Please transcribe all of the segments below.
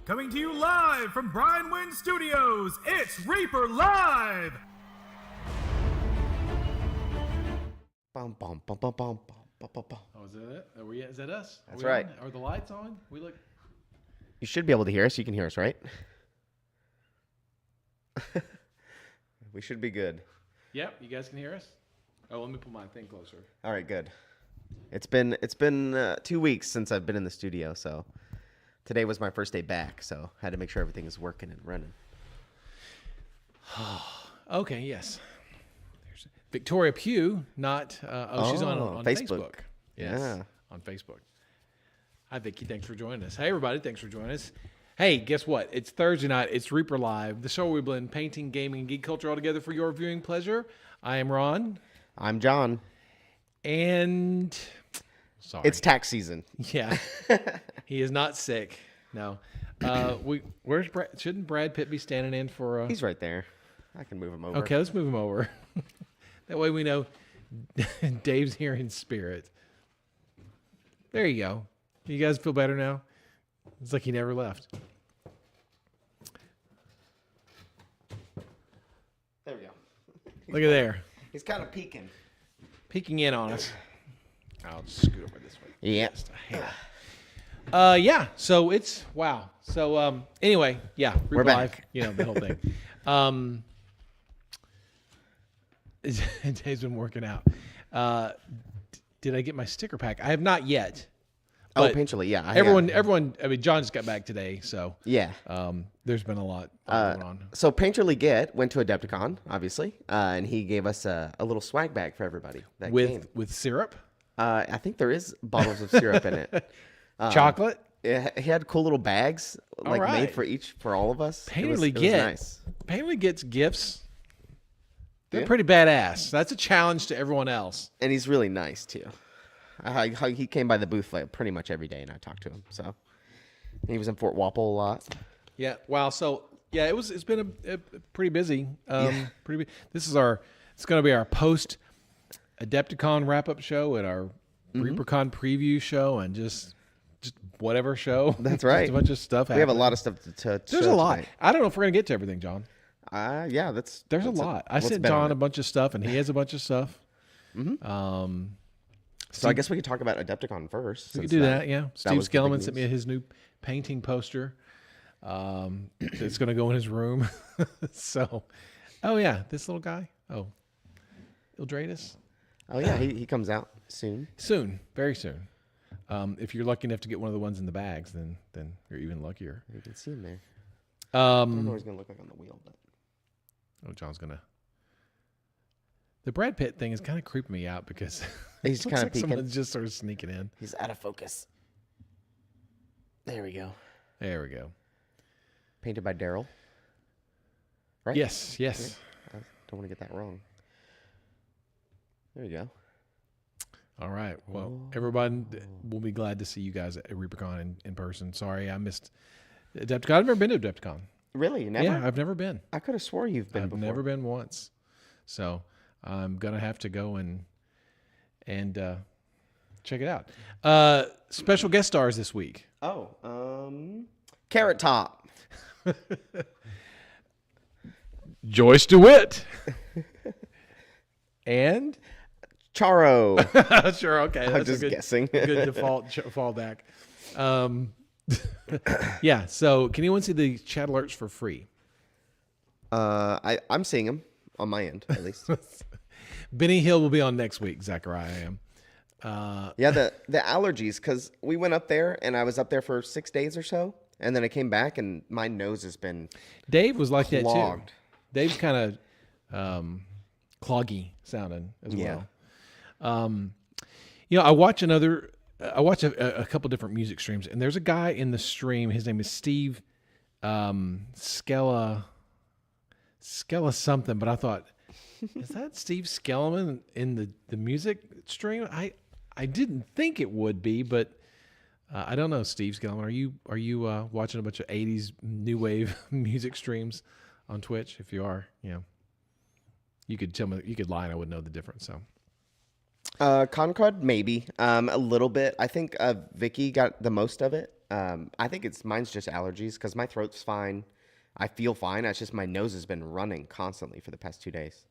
Coming to you live from Brian Wynn Studios, it's ReaperLive! Bum, bum, bum, bum, bum, bum, bum, bum. Oh, is that it? Is that us? That's right. On? Are the lights on? We look. You should be able to hear us. You can hear us, right? We should be good. Yep, you guys can hear us. Oh, let me put my thing closer. All right, good. It's been 2 weeks since I've been in the studio, so today was my first day back, so I had to make sure everything is working and running. Okay, yes. There's Victoria Pugh, not she's on Facebook. Yes, Yeah. on Facebook. Hi, Vicky. Thanks for joining us. Hey, everybody. Thanks for joining us. Hey, guess what? It's Thursday night. It's ReaperLive, the show where we blend painting, gaming, and geek culture all together for your viewing pleasure. I am Ron. I'm John. And sorry. It's tax season. Yeah. He is not sick. No. Where's Brad? Shouldn't Brad Pitt be standing in for He's right there. I can move him over. Okay, let's move him over. That way we know Dave's here in spirit. There you go. You guys feel better now? It's like he never left. There we go. Look at there. He's kind of peeking. Peeking in on us. I'll just scoot over this way. Yeah. Just a hair. Yeah, so it's, wow. So, anyway, yeah. We're back. You know, the whole thing. Dave's been working out. Did I get my sticker pack? I have not yet. Oh, Painterly, yeah. Everyone, I mean, John just got back today, so. Yeah. There's been a lot going on. So Painterly went to Adepticon, obviously, and he gave us a little swag bag for everybody. That came. With syrup? I think there is bottles of syrup in it. Chocolate? Yeah, he had cool little bags made for all of us. Painterly it was nice. Painterly gets gifts. They're Yeah. pretty badass. That's a challenge to everyone else. And he's really nice too. He came by the booth like pretty much every day, and I talked to him. So he was in Fort Wapple a lot. Yeah. Wow. So yeah, it's been a pretty busy. Pretty. It's going to be our post Adepticon wrap up show and our Reapercon preview show and just whatever show. That's right. Just a bunch of stuff. We have a lot of stuff to There's show a lot. tonight. I don't know if we're gonna get to everything, John. Yeah, There's a lot. I sent John a bunch of stuff, and he has a bunch of stuff. So I guess we could talk about Adepticon first. We could do that, yeah. Steve was the big Skellman news. sent me his new painting poster. It's going to go in his room. So, oh yeah, this little guy. Oh, Ildratus. Oh yeah, he comes out soon. Soon, very soon. If you're lucky enough to get one of the ones in the bags, then you're even luckier. You can see him there. I don't know what he's gonna look like on the wheel, but John's gonna. The Brad Pitt thing is kind of creeping me out because he's kind of peeking. Someone's just sort of sneaking in. He's out of focus. There we go. There we go. Painted by Daryl. Right? Yes. I don't want to get that wrong. There you go. All right. Well, everybody will be glad to see you guys at Reapercon in person. Sorry, I missed Adepticon. I've never been to Adepticon. Really? Never? Yeah, I've never been. I could have swore you've been before. I've never been once. So I'm going to have to go and check it out. Special guest stars this week. Carrot Top. Joyce DeWitt. And? Charo. Sure, okay. I'm just guessing. Good default fallback. Yeah, so can anyone see the chat alerts for free? I'm seeing him on my end, at least. Benny Hill will be on next week, Zachariah I am. Yeah, the allergies, because we went up there, and I was up there for 6 days or so, and then I came back, and my nose has been Dave was like clogged. that too. Dave's kind of cloggy sounding as well. I watch a couple different music streams, and there's a guy in the stream. His name is Steve Skella something, but I thought, is that Steve Skellman in the music stream? I didn't think it would be, but I don't know. Steve Skellman, are you watching a bunch of 80s new wave music streams on Twitch? If you are, you could tell me. You could lie, and I would know the difference. So. Concord, maybe. A little bit. I think Vicky got the most of it. I think mine's just allergies because my throat's fine. I feel fine. It's just my nose has been running constantly for the past 2 days.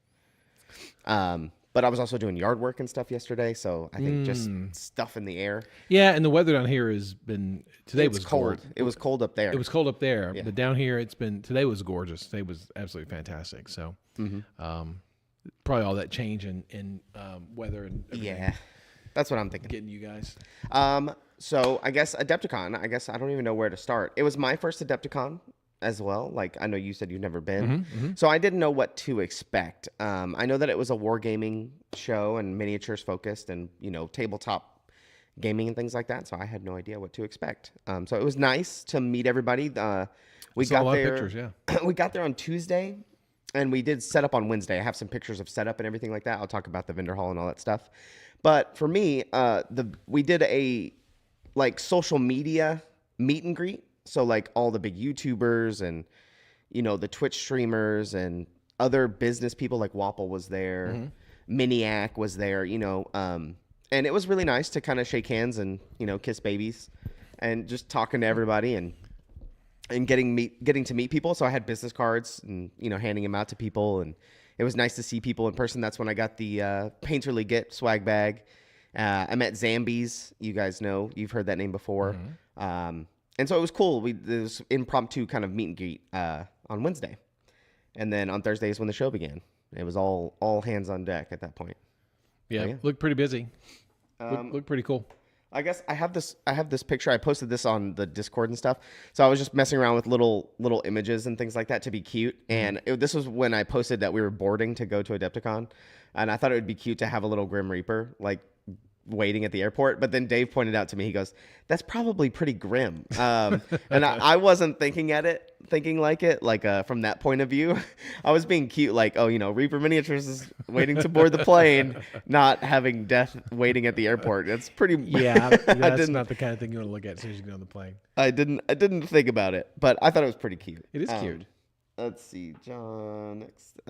But I was also doing yard work and stuff yesterday, so I think just stuff in the air. Yeah, and the weather down here has been today was cold. It was cold up there. It was cold up there, but down here today was gorgeous. Today was absolutely fantastic. So, probably all that change in weather and yeah, that's what I'm thinking. Getting you guys. So I guess Adepticon. I guess I don't even know where to start. It was my first Adepticon as well. Like I know you said you've never been, so I didn't know what to expect. I know that it was a wargaming show and miniatures focused, and tabletop gaming and things like that. So I had no idea what to expect. So it was nice to meet everybody. We got there. Pictures, yeah. We got there on Tuesday, and we did set up on Wednesday. I have some pictures of setup and everything like that. I'll talk about the vendor hall and all that stuff. But for me, we did a social media meet and greet. So like all the big YouTubers and, the Twitch streamers and other business people like Wapple was there, Miniac was there, and it was really nice to kind of shake hands and, kiss babies and just talking to everybody and getting to meet people. So I had business cards and, handing them out to people, and it was nice to see people in person. That's when I got the Painterly Get swag bag. I met Zambies. You guys know, you've heard that name before. And so it was cool. There was impromptu kind of meet and greet on Wednesday. And then on Thursday is when the show began. It was all hands on deck at that point. Yeah, looked pretty busy. Looked pretty cool. I guess I have this picture. I posted this on the Discord and stuff. So I was just messing around with little images and things like that to be cute. And this was when I posted that we were boarding to go to Adepticon. And I thought it would be cute to have a little Grim Reaper waiting at the airport. But then Dave pointed out to me, he goes, that's probably pretty grim. And I wasn't thinking like it, from that point of view. I was being cute, Reaper Miniatures is waiting to board the plane, not having death waiting at the airport. It's pretty. Yeah, that's not the kind of thing you want to look at as soon as you get on the plane. I didn't think about it, but I thought it was pretty cute. It is cute. Let's see, John. Next.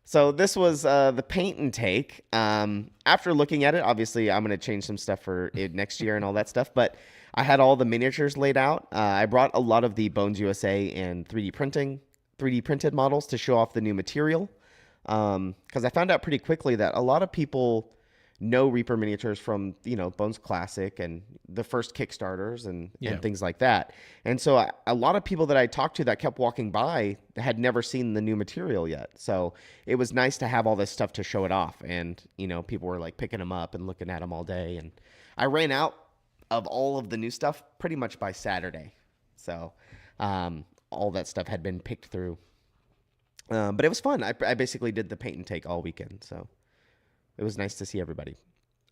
So this was the paint and take. After looking at it, obviously I'm going to change some stuff for it next year and all that stuff. But I had all the miniatures laid out. I brought a lot of the Bones USA and 3D printed models to show off the new material. Because I found out pretty quickly that a lot of people know Reaper miniatures from Bones Classic and the first Kickstarters and things like that. And so a lot of people that I talked to that kept walking by had never seen the new material yet. So it was nice to have all this stuff to show it off. And people were picking them up and looking at them all day. And I ran out of all of the new stuff pretty much by Saturday. So all that stuff had been picked through. But it was fun. I basically did the paint and take all weekend. So it was nice to see everybody.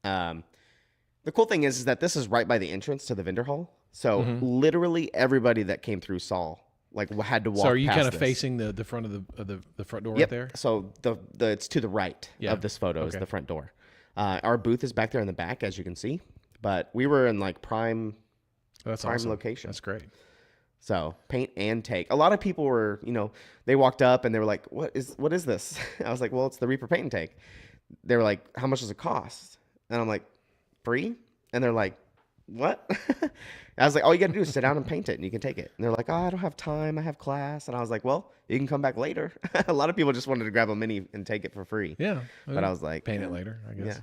The cool thing is that this is right by the entrance to the vendor hall. So literally everybody that came through saw had to walk. So are you past kind of this. facing the front of the front door Yep. right there? So it's to the right of this photo is the front door. Our booth is back there in the back, as you can see. But we were in prime Awesome. location. That's great. So paint and take. A lot of people were, they walked up and they were like, what is this? I was like, well, it's the Reaper paint and take. They were like, how much does it cost? And I'm like, free? And they're like, what? I was like, all you got to do is sit down and paint it and you can take it. And they're like, oh, I don't have time. I have class. And I was like, well, you can come back later. A lot of people just wanted to grab a mini and take it for free. Yeah. But I was like, paint it later, I guess.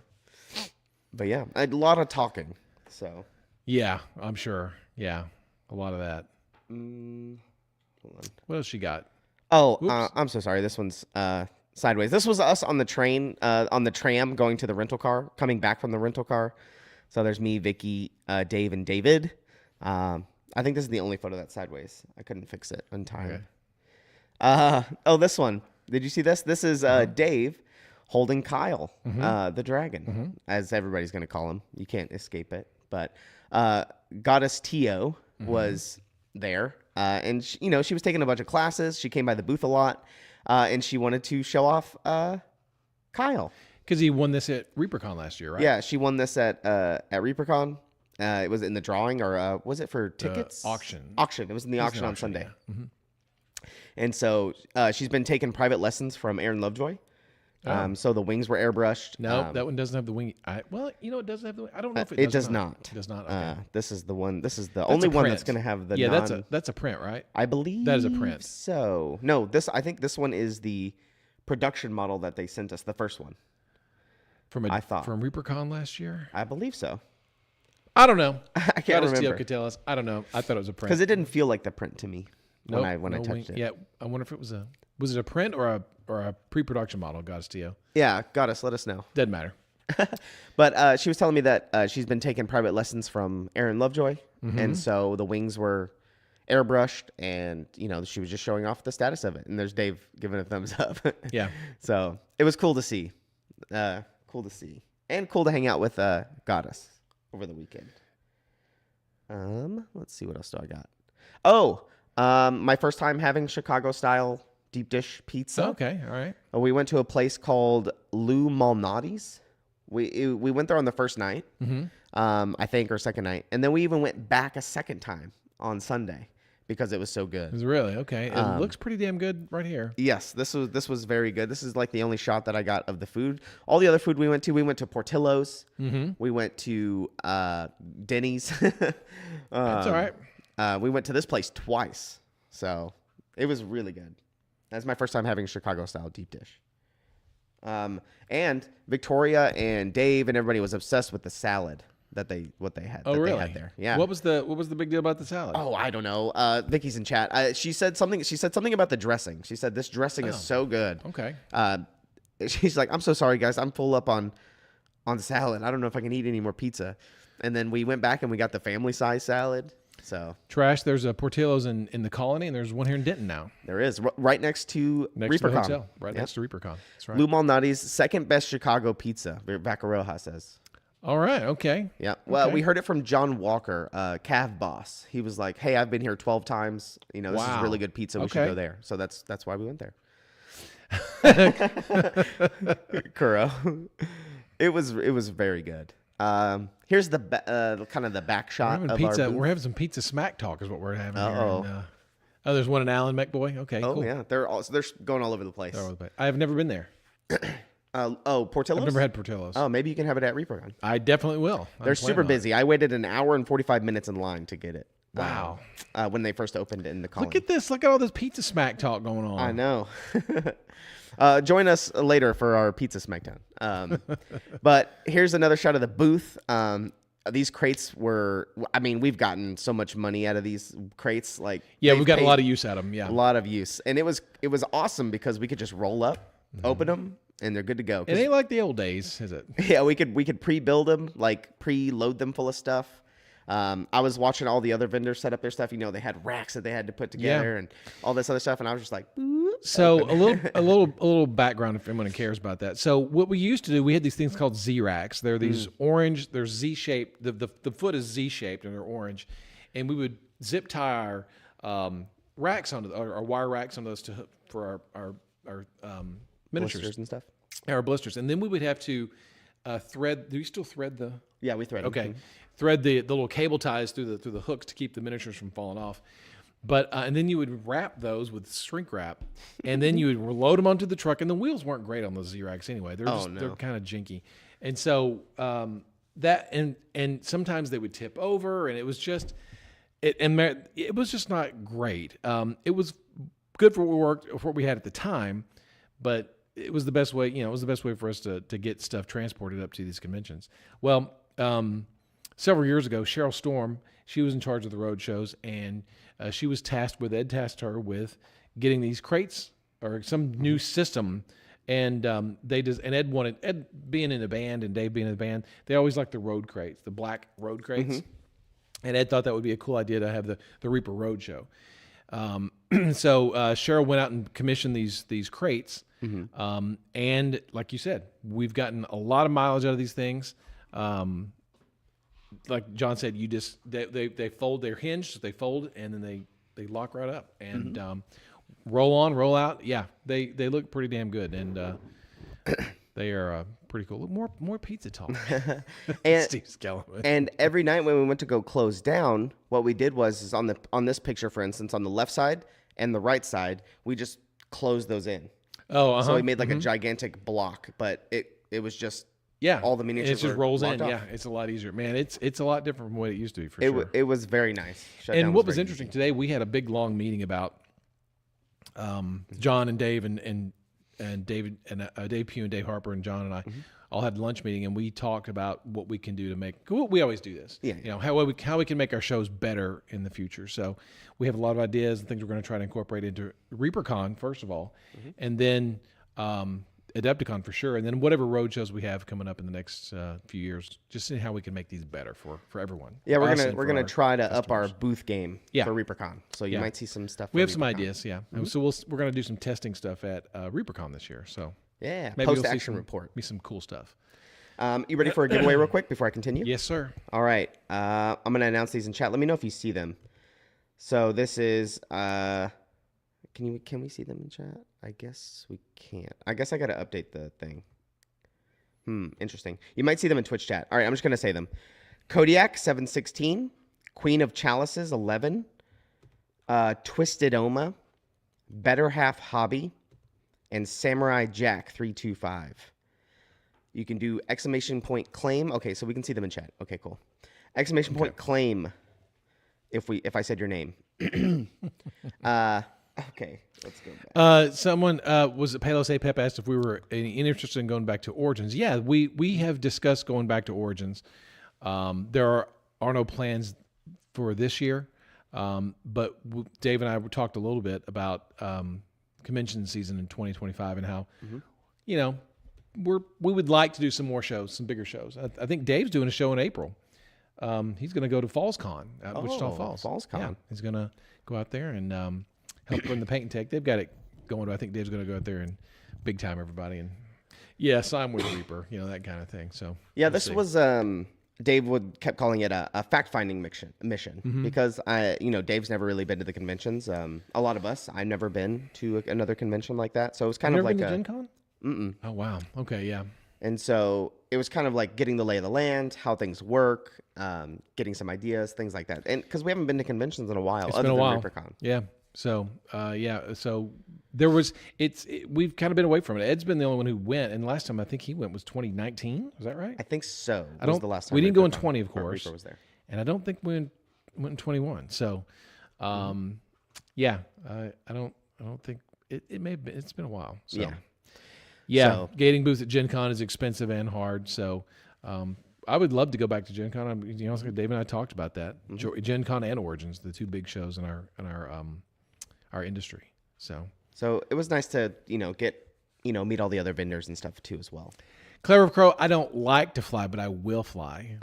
Yeah. But yeah, I had a lot of talking. So. Yeah, I'm sure. Yeah. A lot of that. Hold on. What else you got? Oh, I'm so sorry. This one's sideways. This was us on the train, on the tram going to the rental car, coming back from the rental car. So there's me, Vicky, Dave, and David. I think this is the only photo that's sideways. I couldn't fix it in time. Okay. This one. Did you see this? This is Dave holding Kyle, the dragon, as everybody's going to call him. You can't escape it. But Goddess Tio was there. And, she was taking a bunch of classes. She came by the booth a lot. And she wanted to show off Kyle. Because he won this at Reapercon last year, right? Yeah, she won this at Reapercon. It was in the drawing, or was it for tickets? Auction. Auction. It was in the auction on Sunday. Yeah. And so she's been taking private lessons from Aaron Lovejoy. So the wings were airbrushed. No, that one doesn't have the wing. Well, it doesn't have the wing. I don't know if It does does or not. It does not. Okay. This is the one. This is the only one that's going to have the. Yeah, non... that's a print, right? I believe that is a print. So no, I think this one is the production model that they sent us. The first one. From Reapercon last year. I believe so. I don't know. I can't remember. could tell us. I don't know. I thought it was a print Because it didn't feel like the print to me when I touched wing. it. Yeah, I wonder if it was a print or a pre-production model. Goddess Tio. Yeah, Goddess, let us know. Doesn't matter. But she was telling me that she's been taking private lessons from Aaron Lovejoy, and so the wings were airbrushed, and she was just showing off the status of it. And there's Dave giving a thumbs up. Yeah. So it was cool to see. Cool to see, and cool to hang out with Goddess over the weekend. Let's see, what else do I got? Oh, my first time having Chicago style deep dish pizza. Okay, all right. We went to a place called Lou Malnati's. We went there on the first night, I think, or second night, and then we even went back a second time on Sunday because it was so good. It was really okay. It looks pretty damn good right here. Yes, this was very good. This is like the only shot that I got of the food. All the other food we went to Portillo's. We went to Denny's. That's all right. We went to this place twice, so it was really good. That's my first time having Chicago style deep dish. And Victoria and Dave and everybody was obsessed with the salad that they had. Oh, really? They had there. Yeah. What was the big deal about the salad? Oh, I don't know. Vicky's in chat. She said something about the dressing. She said this dressing is so good. Okay. She's like, I'm so sorry, guys. I'm full up on salad. I don't know if I can eat any more pizza. And then we went back and we got the family size salad. So Trash. There's a Portillo's in the Colony, and there's one here in Denton now. there is right next to Next Reapercon. to the hotel. Right next to Reapercon. That's right. Lou Malnati's second best Chicago pizza. Vacaroja says. All right. Okay. Yeah. Well, Okay. we heard it from John Walker, Cav boss. He was like, "Hey, I've been here 12 times. This is Wow. really good pizza. We should Okay. go there." So that's why we went there. Kuro. It was very good. Here's the kind of the back shot of pizza. our booth. We're having some pizza smack talk is what we're having Uh-oh. here. And, there's one in Allen, McBoy. Okay. Oh cool. yeah, they're going all over the place. I have never been there. Portillo's. I've never had Portillo's. Oh, maybe you can have it at Reapercon. I definitely will. They're super busy. I waited an hour and 45 minutes in line to get it. Wow. When they first opened in the Colony. Look at this. Look at all this pizza smack talk going on. I know. Join us later for our pizza smackdown. But here's another shot of the booth. These crates were, we've gotten so much money out of these crates. Like, Yeah, they've we've got a paid lot of use out of them. Yeah. a lot of use. And it was awesome because we could just roll up, open them, and they're good to go. It ain't like the old days, is it? Yeah, we could pre-build them, like pre-load them full of stuff. I was watching all the other vendors set up their stuff. They had racks that they had to put together and all this other stuff, and I was just like, boop, So a little background if anyone cares about that. So what we used to do, we had these things called Z racks. They're these orange. They're Z shaped. The foot is Z shaped and they're orange, and we would zip tie our racks onto our wire racks on those for our miniatures blisters and stuff. our blisters, and then we would have to thread. Do you still thread the? Yeah, we thread. Okay, thread the little cable ties through the hooks to keep the miniatures from falling off. But and then you would wrap those with shrink wrap, and then you would load them onto the truck. And the wheels weren't great on those Z-Racks anyway. They're they're kind of jinky, and so that and sometimes they would tip over, and it was just it was just not great. It was good for what we had at the time, but it was the best way. It was the best way for us to get stuff transported up to these conventions. Well, several years ago, Cheryl Storm, she was in charge of the road shows, and she was tasked her with getting these crates or some new system. And Ed being in a band and Dave being in a band, they always liked the road crates, the black road crates. Mm-hmm. And Ed thought that would be a cool idea to have the Reaper Road Show. So Cheryl went out and commissioned these crates. Mm-hmm. And like you said, we've gotten a lot of mileage out of these things. Like John said, they fold, they're hinged, so they fold, and then they lock right up and roll on, roll out. Yeah, they look pretty damn good, and they are pretty cool. Look, more pizza talk. And, Steve Skellman. And every night when we went to go close down, what we did was on this picture, for instance, on the left side and the right side, we just closed those in. Oh, So he made like a gigantic block, but it was just all the miniatures. It just rolls in. Off. Yeah, it's a lot easier, man. It's a lot different from what it used to be for sure. It was very nice. And what was interesting today, we had a big long meeting about John and Dave and David and Dave Pugh and Dave Harper and John and I all had a lunch meeting, and we talked about what we can do to make. We always do this. Yeah. You know how we can make our shows better in the future. So we have a lot of ideas and things we're going to try to incorporate into Reapercon first of all, and then Adepticon for sure, and then whatever road shows we have coming up in the next few years. Just seeing how we can make these better for everyone. Yeah, we're gonna try to up our booth game for Reapercon. So you might see some stuff. We have some ideas. Yeah. So we're gonna do some testing stuff at Reapercon this year. So. Yeah, maybe post-action report. Be some cool stuff. You ready for a giveaway real quick before I continue? Yes, sir. All right. I'm going to announce these in chat. Let me know if you see them. So this is... can we see them in chat? I guess we can't. I guess I got to update the thing. Interesting. You might see them in Twitch chat. All right, I'm just going to say them. Kodiak 716, Queen of Chalices 11, Twisted Oma, Better Half Hobby, and Samurai Jack 325. You can do exclamation point claim. Okay, so we can see them in chat. Okay, cool. Exclamation point claim if I said your name. Okay, let's go back. Someone was it Palos A Pep asked if we were interested in going back to Origins. Yeah, we have discussed going back to Origins. There are no plans for this year, but Dave and I talked a little bit about convention season in 2025 and how, you know, we would like to do some more shows, some bigger shows. I think Dave's doing a show in April. He's going to go to Falls Con at Wichita Falls. Falls Con. Yeah, he's going to go out there and help run the paint and take. They've got it going. I think Dave's going to go out there and big time everybody and sign with Reaper, you know, that kind of thing. So yeah, this was Dave kept calling it a fact-finding mission because Dave's never really been to the conventions. A lot of us, I've never been to another convention like that, so it was kind of like been to Gen Con? Oh wow, okay, yeah. And so it was kind of like getting the lay of the land, how things work, getting some ideas, things like that. And because we haven't been to conventions in a while, it's other been a than while. Reapercon. Yeah. So so there was we've kind of been away from it. Ed's been the only one who went, and last time I think he went was 2019. Was that right? I think so. Was the last time we didn't go in Reapercon, 20, of course. Reaper was there, and I don't think we went in 21. So, I don't think it may have been. It's been a while. So. Yeah, So, gating booths at Gen Con is expensive and hard. So I would love to go back to Gen Con. Dave and I talked about that. Gen Con and Origins, the two big shows in our industry. So it was nice to get meet all the other vendors and stuff too as well. Clever Crow, I don't like to fly, but I will fly.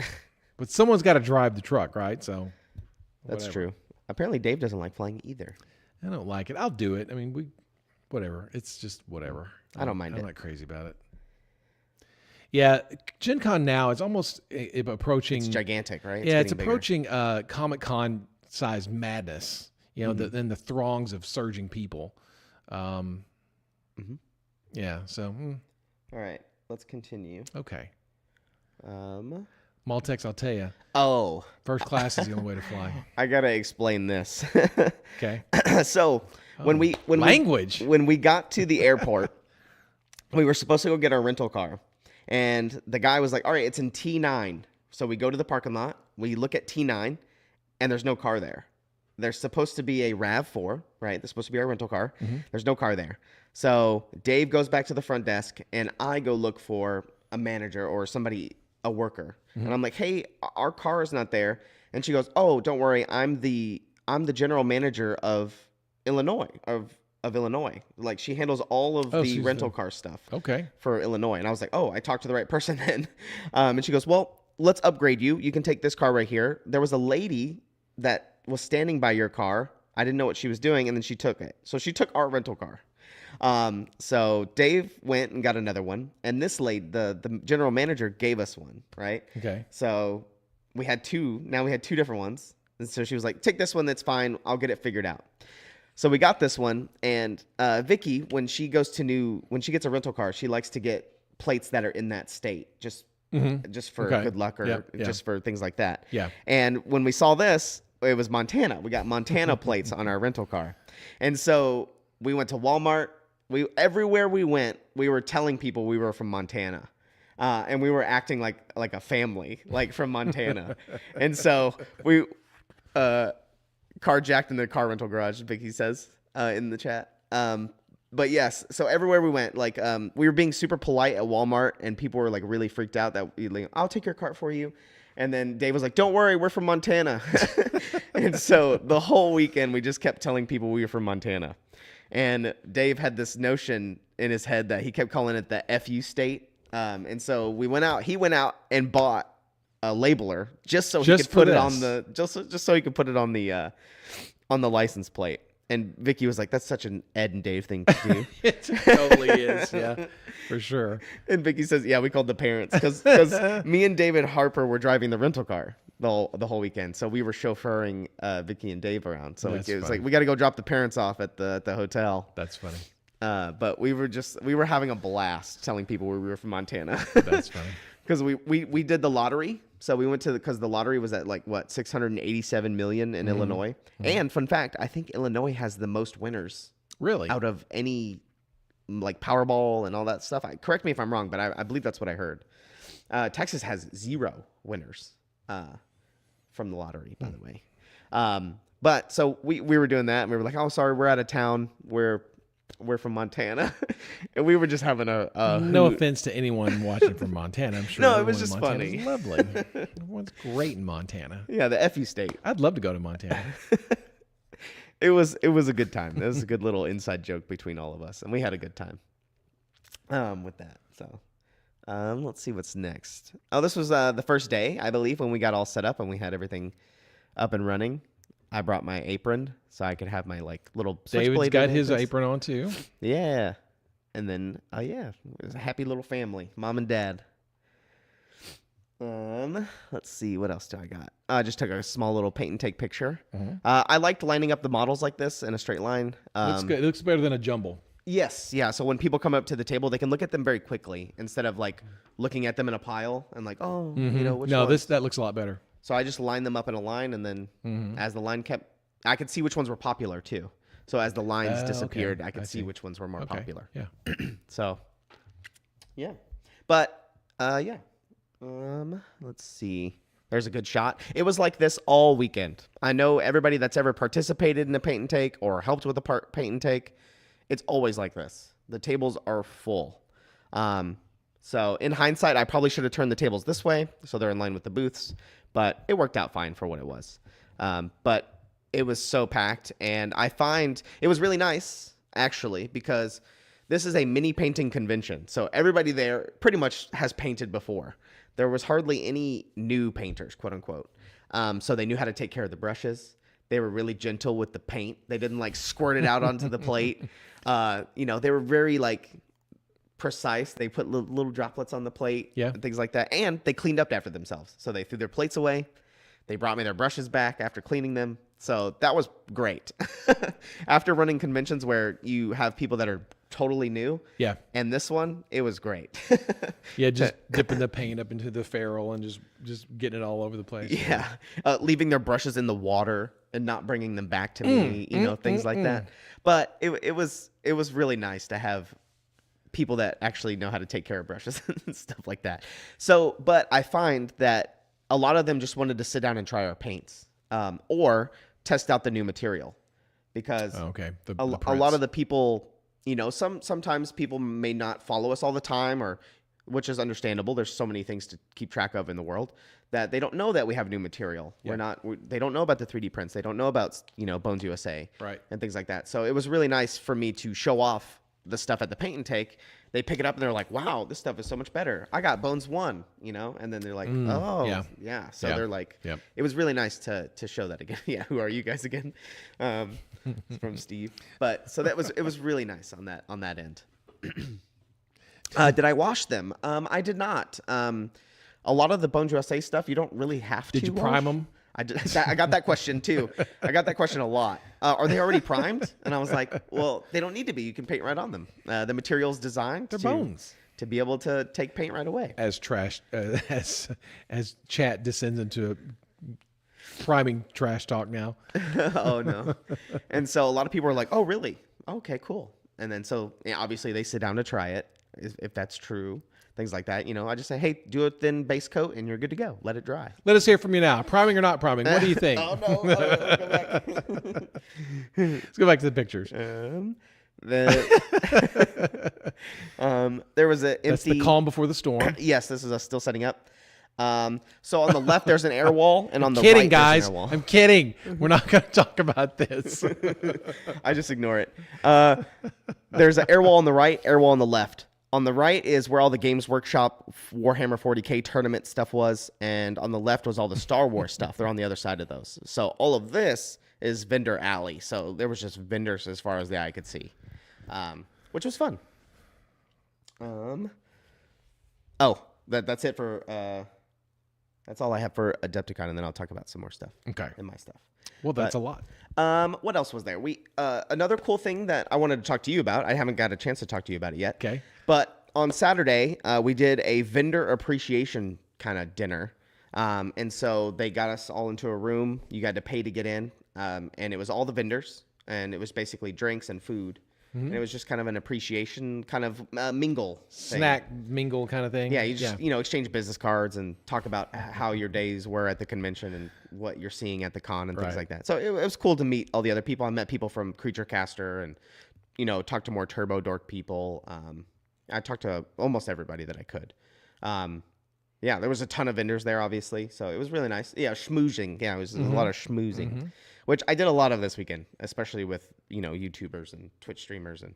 But someone's got to drive the truck, right? So that's true. Apparently, Dave doesn't like flying either. I don't like it. I'll do it. I mean, whatever. It's just whatever. I don't mind it. I'm not crazy about it. Yeah, Gen Con now is almost approaching. It's gigantic, right? It's approaching Comic-Con size madness. Then the throngs of surging people. Yeah. So. All right, let's continue. Okay. Maltex, I'll tell you. Oh. First class is the only way to fly. I gotta explain this. Okay. So when we got to the airport, we were supposed to go get our rental car, and the guy was like, "All right, it's in T9." So we go to the parking lot. We look at T9, and there's no car there. There's supposed to be a RAV4, right? There's supposed to be our rental car. There's no car there. So Dave goes back to the front desk, and I go look for a manager or somebody, a worker. And I'm like, "Hey, our car is not there." And she goes, "Oh, don't worry. I'm the general manager of Illinois, of Illinois." Like, she handles all of the rental car stuff for Illinois. And I was like, "Oh, I talked to the right person then." And she goes, "Well, let's upgrade you. You can take this car right here. There was a lady that was standing by your car. I didn't know what she was doing, and then she took it." So she took our rental car. So Dave went and got another one, and this lady, the general manager, gave us one, right? Okay. So we had two. Now we had two different ones. And so she was like, "Take this one. That's fine. I'll get it figured out." So we got this one, and Vicky, when she gets a rental car, she likes to get plates that are in that state, just for good luck or just for things like that. Yeah. And when we saw this, it was Montana. We got Montana plates on our rental car, and so we went to Walmart. Everywhere we went, we were telling people we were from Montana. And we were acting like a family, like from Montana. And so we carjacked in the car rental garage, Vicky says in the chat. But yes, so everywhere we went, like we were being super polite at Walmart, and people were like really freaked out that I'll take your cart for you. And then Dave was like, don't worry, we're from Montana. And so the whole weekend, we just kept telling people we were from Montana. And Dave had this notion in his head that he kept calling it the FU state. And so he went out and bought a labeler just so he could put it on the, just so he could put it on the license plate. And Vicky was like, that's such an Ed and Dave thing to do. It totally is. Yeah, for sure. And Vicky says, yeah, we called the parents because me and David Harper were driving the rental car the whole weekend. So we were chauffeuring Vicky and Dave around. So it was like, we got to go drop the parents off at the hotel. That's funny. But we were having a blast telling people we were from Montana. That's funny. Because we did the lottery. So we went because the lottery was at like what, 687 million in Illinois. Mm-hmm. And fun fact, I think Illinois has the most winners. Really? Out of any like Powerball and all that stuff. Correct me if I'm wrong, but I believe that's what I heard. Texas has 0 winners from the lottery, by the way. But so we were doing that, and we were like, oh, sorry, we're out of town. We're from Montana. And we were just having a no hoot. offense to anyone watching from Montana. I'm sure. No, it was just funny. Lovely. Everyone's great in Montana. Yeah, the FU state. I'd love to go to Montana. It was a good time. It was a good little inside joke between all of us, and we had a good time with that. So let's see what's next. Oh, this was the first day, I believe, when we got all set up and we had everything up and running. I brought my apron so I could have my like little David's got his apron on too. Yeah. And then it was a happy little family, mom and dad. Let's see, what else do I got? I just took a small little paint and take picture. Mm-hmm. I liked lining up the models like this in a straight line. Looks good. It looks better than a jumble. Yes, yeah. So when people come up to the table, they can look at them very quickly instead of like looking at them in a pile and like, oh, which one? That looks a lot better. So I just lined them up in a line, and then as the line I could see which ones were popular too. So as the lines disappeared, okay. I could see which ones were more popular. Yeah. So, yeah. But, let's see. There's a good shot. It was like this all weekend. I know everybody that's ever participated in a paint and take or helped with a paint and take, it's always like this. The tables are full. So in hindsight, I probably should have turned the tables this way so they're in line with the booths, but it worked out fine for what it was. But it was so packed, and I find it was really nice, actually, because this is a mini painting convention. So everybody there pretty much has painted before. There was hardly any new painters, quote unquote. So they knew how to take care of the brushes. They were really gentle with the paint. They didn't like squirt it out onto the plate. They were very like precise. They put little droplets on the plate and things like that. And they cleaned up after themselves. So they threw their plates away. They brought me their brushes back after cleaning them. So that was great. After running conventions where you have people that are totally new. Yeah. And this one, it was great. Just dipping the paint up into the ferrule and just getting it all over the place. Yeah. Leaving their brushes in the water and not bringing them back to me, things like that. But it was really nice to have people that actually know how to take care of brushes and stuff like that. So, but I find that a lot of them just wanted to sit down and try our paints, or test out the new material, because a lot of the people, sometimes people may not follow us all the time, or which is understandable. There's so many things to keep track of in the world that they don't know that we have new material. Yeah. They don't know about the 3D prints. They don't know about, Bones USA, right, and things like that. So it was really nice for me to show off the stuff at the paint and take. They pick it up and they're like, wow, this stuff is so much better. I got Bones 1, and then they're like, So they're like, it was really nice to show that again. Yeah. Who are you guys again? From Steve. But so it was really nice on that end. Did I wash them? I did not. A lot of the Bones USA stuff, you don't really have to. Did you prime them? I got that question too. I got that question a lot. Are they already primed? And I was like, well, they don't need to be. You can paint right on them. The material's designed bones to be able to take paint right away. As chat descends into priming trash talk now. Oh no. And so a lot of people are like, oh really? Okay, cool. And then so obviously they sit down to try it, if that's true, things like that. I just say, hey, do a thin base coat and you're good to go. Let it dry. Let us hear from you now. Priming or not priming? What do you think? Oh no! Let's go back. Let's go back to the pictures. There was an empty. That's the calm before the storm. Yes, this is us still setting up. So on the left there's an air wall, and on the Kidding, right guys. there's an air wall. I'm kidding. We're not going to talk about this. I just ignore it. There's an air wall on the right, air wall on the left. On the right is where all the Games Workshop Warhammer 40K tournament stuff was, and on the left was all the Star Wars stuff. They're on the other side of those. So all of this is vendor alley. So there was just vendors as far as the eye could see, which was fun. That's it for that's all I have for Adepticon, and then I'll talk about some more stuff. Okay. And my stuff. Well, that's a lot. What else was there? Another cool thing that I wanted to talk to you about. I haven't got a chance to talk to you about it yet. Okay. But on Saturday, we did a vendor appreciation kind of dinner. And so they got us all into a room. You got to pay to get in. And it was all the vendors, and it was basically drinks and food. Mm-hmm. And it was just kind of an appreciation kind of mingle thing. Snack mingle kind of thing. Yeah, you just exchange business cards and talk about how your days were at the convention and what you're seeing at the con and things like that. So it was cool to meet all the other people. I met people from Creature Caster and talked to more Turbo Dork people. I talked to almost everybody that I could. There was a ton of vendors there, obviously, so it was really nice. Yeah, schmoozing. Yeah, it was a lot of schmoozing, which I did a lot of this weekend, especially with YouTubers and Twitch streamers and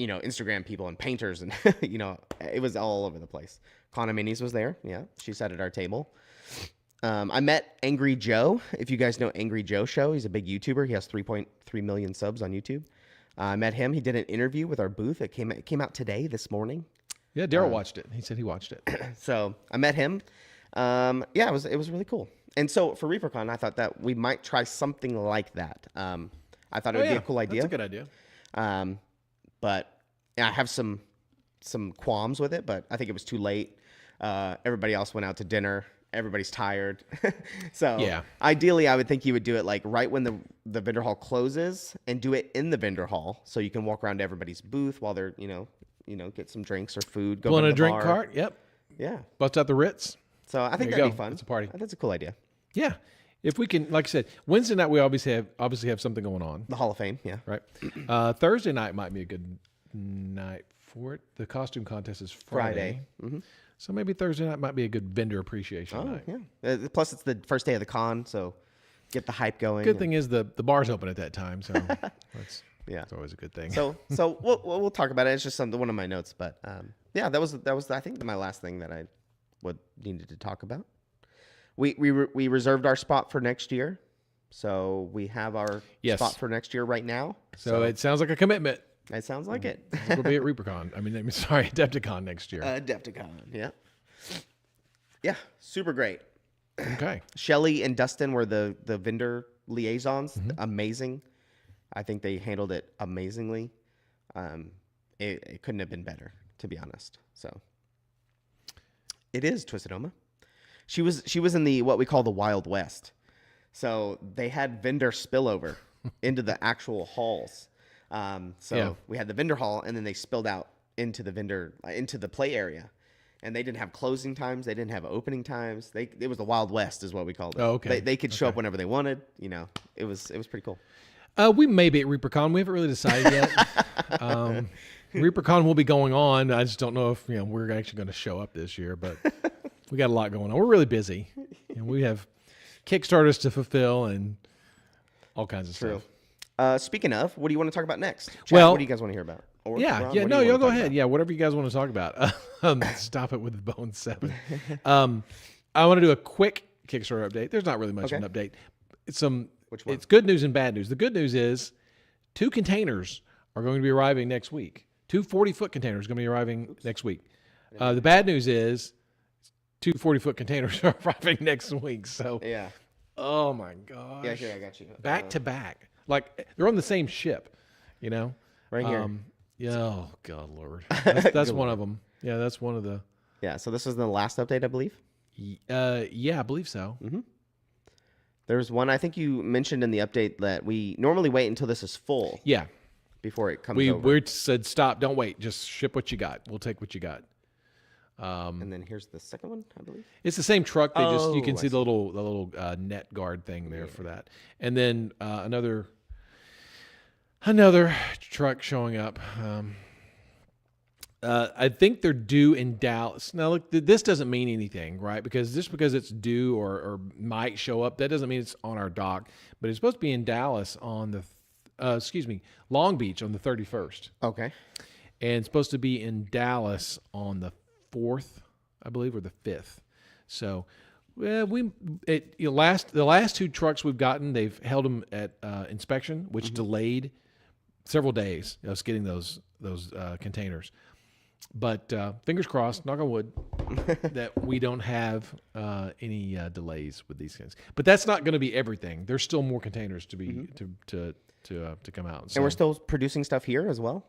Instagram people and painters and it was all over the place. Kana Minis was there. Yeah, she sat at our table. I met Angry Joe. If you guys know Angry Joe Show, he's a big YouTuber. He has 3.3 million subs on YouTube. I met him. He did an interview with our booth. It came out today, this morning. Yeah, Daryl watched it. He said he watched it. So I met him. It was really cool. And so for Reapercon, I thought that we might try something like that. I thought it would be a cool idea. That's a good idea. But I have some qualms with it, but I think it was too late. Everybody else went out to dinner. Everybody's tired. So ideally, I would think you would do it like right when the vendor hall closes and do it in the vendor hall so you can walk around to everybody's booth while they're, get some drinks or food. Go in to a the drink bar. cart. Yep. Yeah. Bust out the Ritz. So I think that'd be fun. It's a party. That's a cool idea. Yeah. If we can, like I said, Wednesday night we obviously have something going on. The Hall of Fame, yeah. Right. Thursday night might be a good night for it. The costume contest is Friday. Mm-hmm. So maybe Thursday night might be a good vendor appreciation night. Yeah. Plus, it's the first day of the con, so get the hype going. Good thing is the bar's open at that time, so that's it's always a good thing. So we'll talk about it. It's just one of my notes, but that was I think my last thing that I needed to talk about. We reserved our spot for next year, so we have our spot for next year right now. So it sounds like a commitment. It sounds like it. We'll be at Reapercon. Adepticon next year. Adepticon, yeah. Yeah, super great. Okay. Shelly and Dustin were the vendor liaisons. Amazing. I think they handled it amazingly. It couldn't have been better, to be honest. So it is Twisted Oma. She was in the what we call the Wild West. So they had vendor spillover into the actual halls. We had the vendor hall, and then they spilled out into the play area, and they didn't have closing times. They didn't have opening times. It was the Wild West, is what we called it. Oh, okay. They could show up whenever they wanted. It was pretty cool. We may be at Reapercon. We haven't really decided yet. Reapercon will be going on. I just don't know if we're actually going to show up this year, but we got a lot going on. We're really busy, and we have Kickstarters to fulfill and all kinds of stuff. Speaking of, what do you want to talk about next? Chad, Well, what do you guys want to hear about? Or Ron, y'all go ahead. Yeah, whatever you guys want to talk about. Stop it with the Bone 7. I want to do a quick Kickstarter update. There's not really much of an update. Which one? It's good news and bad news. The good news is 2 containers are going to be arriving next week. 2 40-foot containers are going to be arriving next week. The bad news is 2 40-foot containers are arriving next week. So yeah. Oh my gosh. Yeah, here I got you. Back to back. Like they're on the same ship, Right here. Oh God, Lord. That's one of them. Yeah, that's one of the. Yeah. So this was the last update, I believe. Yeah, I believe so. Mm-hmm. There's one I think you mentioned in the update that we normally wait until this is full. Yeah. before it comes over. We said stop, don't wait, just ship what you got. We'll take what you got. And then here's the second one, I believe. It's the same truck. They just you Oh, can I see the little net guard thing there for that. And then another truck showing up. I think they're due in Dallas. Now, look, this doesn't mean anything, right? Because just because it's due or might show up, that doesn't mean it's on our dock. But it's supposed to be in Dallas on the, Long Beach on the 31st. Okay. And it's supposed to be in Dallas on the 4th, I believe, or the 5th. So, well, the last two trucks we've gotten, they've held them at inspection, which delayed several days us getting those containers. But fingers crossed, knock on wood, that we don't have any delays with these things. But that's not going to be everything. There's still more containers to be to come out. So. And we're still producing stuff here as well.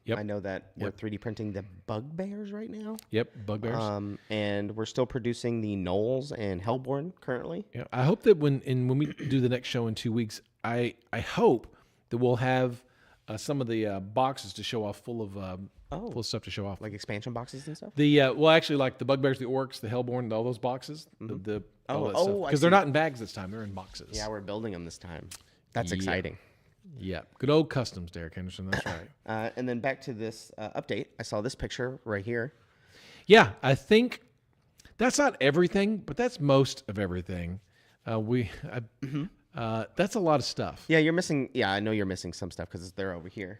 Yep. I know that we're 3D printing the bugbears right now. Yep, bugbears. And we're still producing the gnolls and hellborn currently. Yeah, I hope that when we do the next show in 2 weeks, I hope that we'll have some of the boxes to show off full of stuff to show off. Like expansion boxes and stuff? Actually, like the bugbears, the orcs, the hellborn, all those boxes. Because they're not in bags this time; they're in boxes. Yeah, we're building them this time. That's exciting. Yeah, good old customs, Derek Henderson. That's right. And then back to this update. I saw this picture right here. Yeah, I think that's not everything, but that's most of everything. That's a lot of stuff. Yeah, you're missing. Yeah, I know you're missing some stuff because they're over here.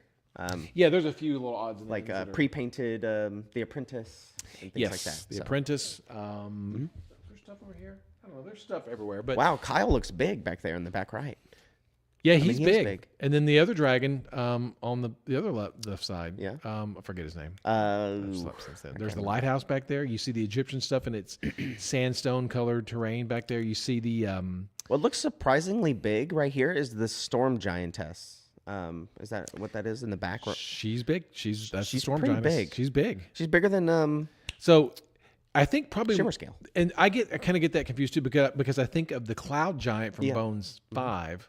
Yeah, there's a few little odds and like ends pre-painted The Apprentice and things like that. The Apprentice. There's stuff over here. I don't know. There's stuff everywhere. But wow, Kyle looks big back there in the back right. Yeah, he's big. And then the other dragon on the other left side. Yeah. I forget his name. There's the lighthouse back there. You see the Egyptian stuff, and it's sandstone colored terrain back there. You see the what looks surprisingly big right here is the storm giantess. Is that what that is in the back? She's big. She's the storm pretty giantess. big. She's big. She's bigger than So I think probably Shimmer Scale. And I kind of get that confused too because I think of the cloud giant from Bones 5.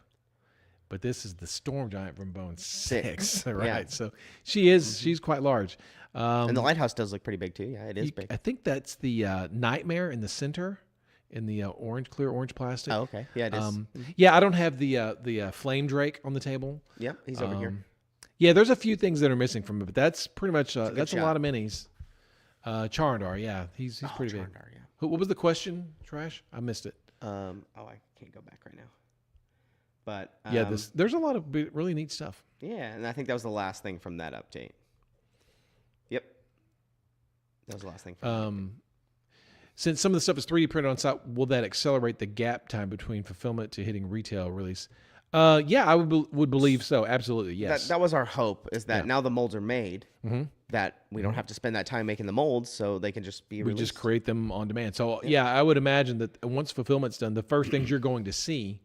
But this is the storm giant from Bone 6, right? Yeah. So she's quite large. And the lighthouse does look pretty big too. Yeah, it is big. I think that's the nightmare in the center, in the clear orange plastic. Oh, okay. Yeah, it is. Yeah, I don't have the flame drake on the table. Yep, he's over here. Yeah, there's a few things that are missing from it, but that's pretty much that's a lot of minis. Charandar, yeah, he's pretty big. Charandar, yeah. What was the question, Trash? I missed it. I can't go back right now. But there's a lot of really neat stuff. Yeah, and I think that was the last thing from that update. Yep, that was the last thing. Since some of the stuff is 3D printed on site, will that accelerate the gap time between fulfillment to hitting retail release? Yeah, I would believe so. Absolutely, yes. That was our hope. Is that now the molds are made, that we don't have to spend that time making the molds, so they can just be released. We just create them on demand. So yeah, I would imagine that once fulfillment's done, the first things you're going to see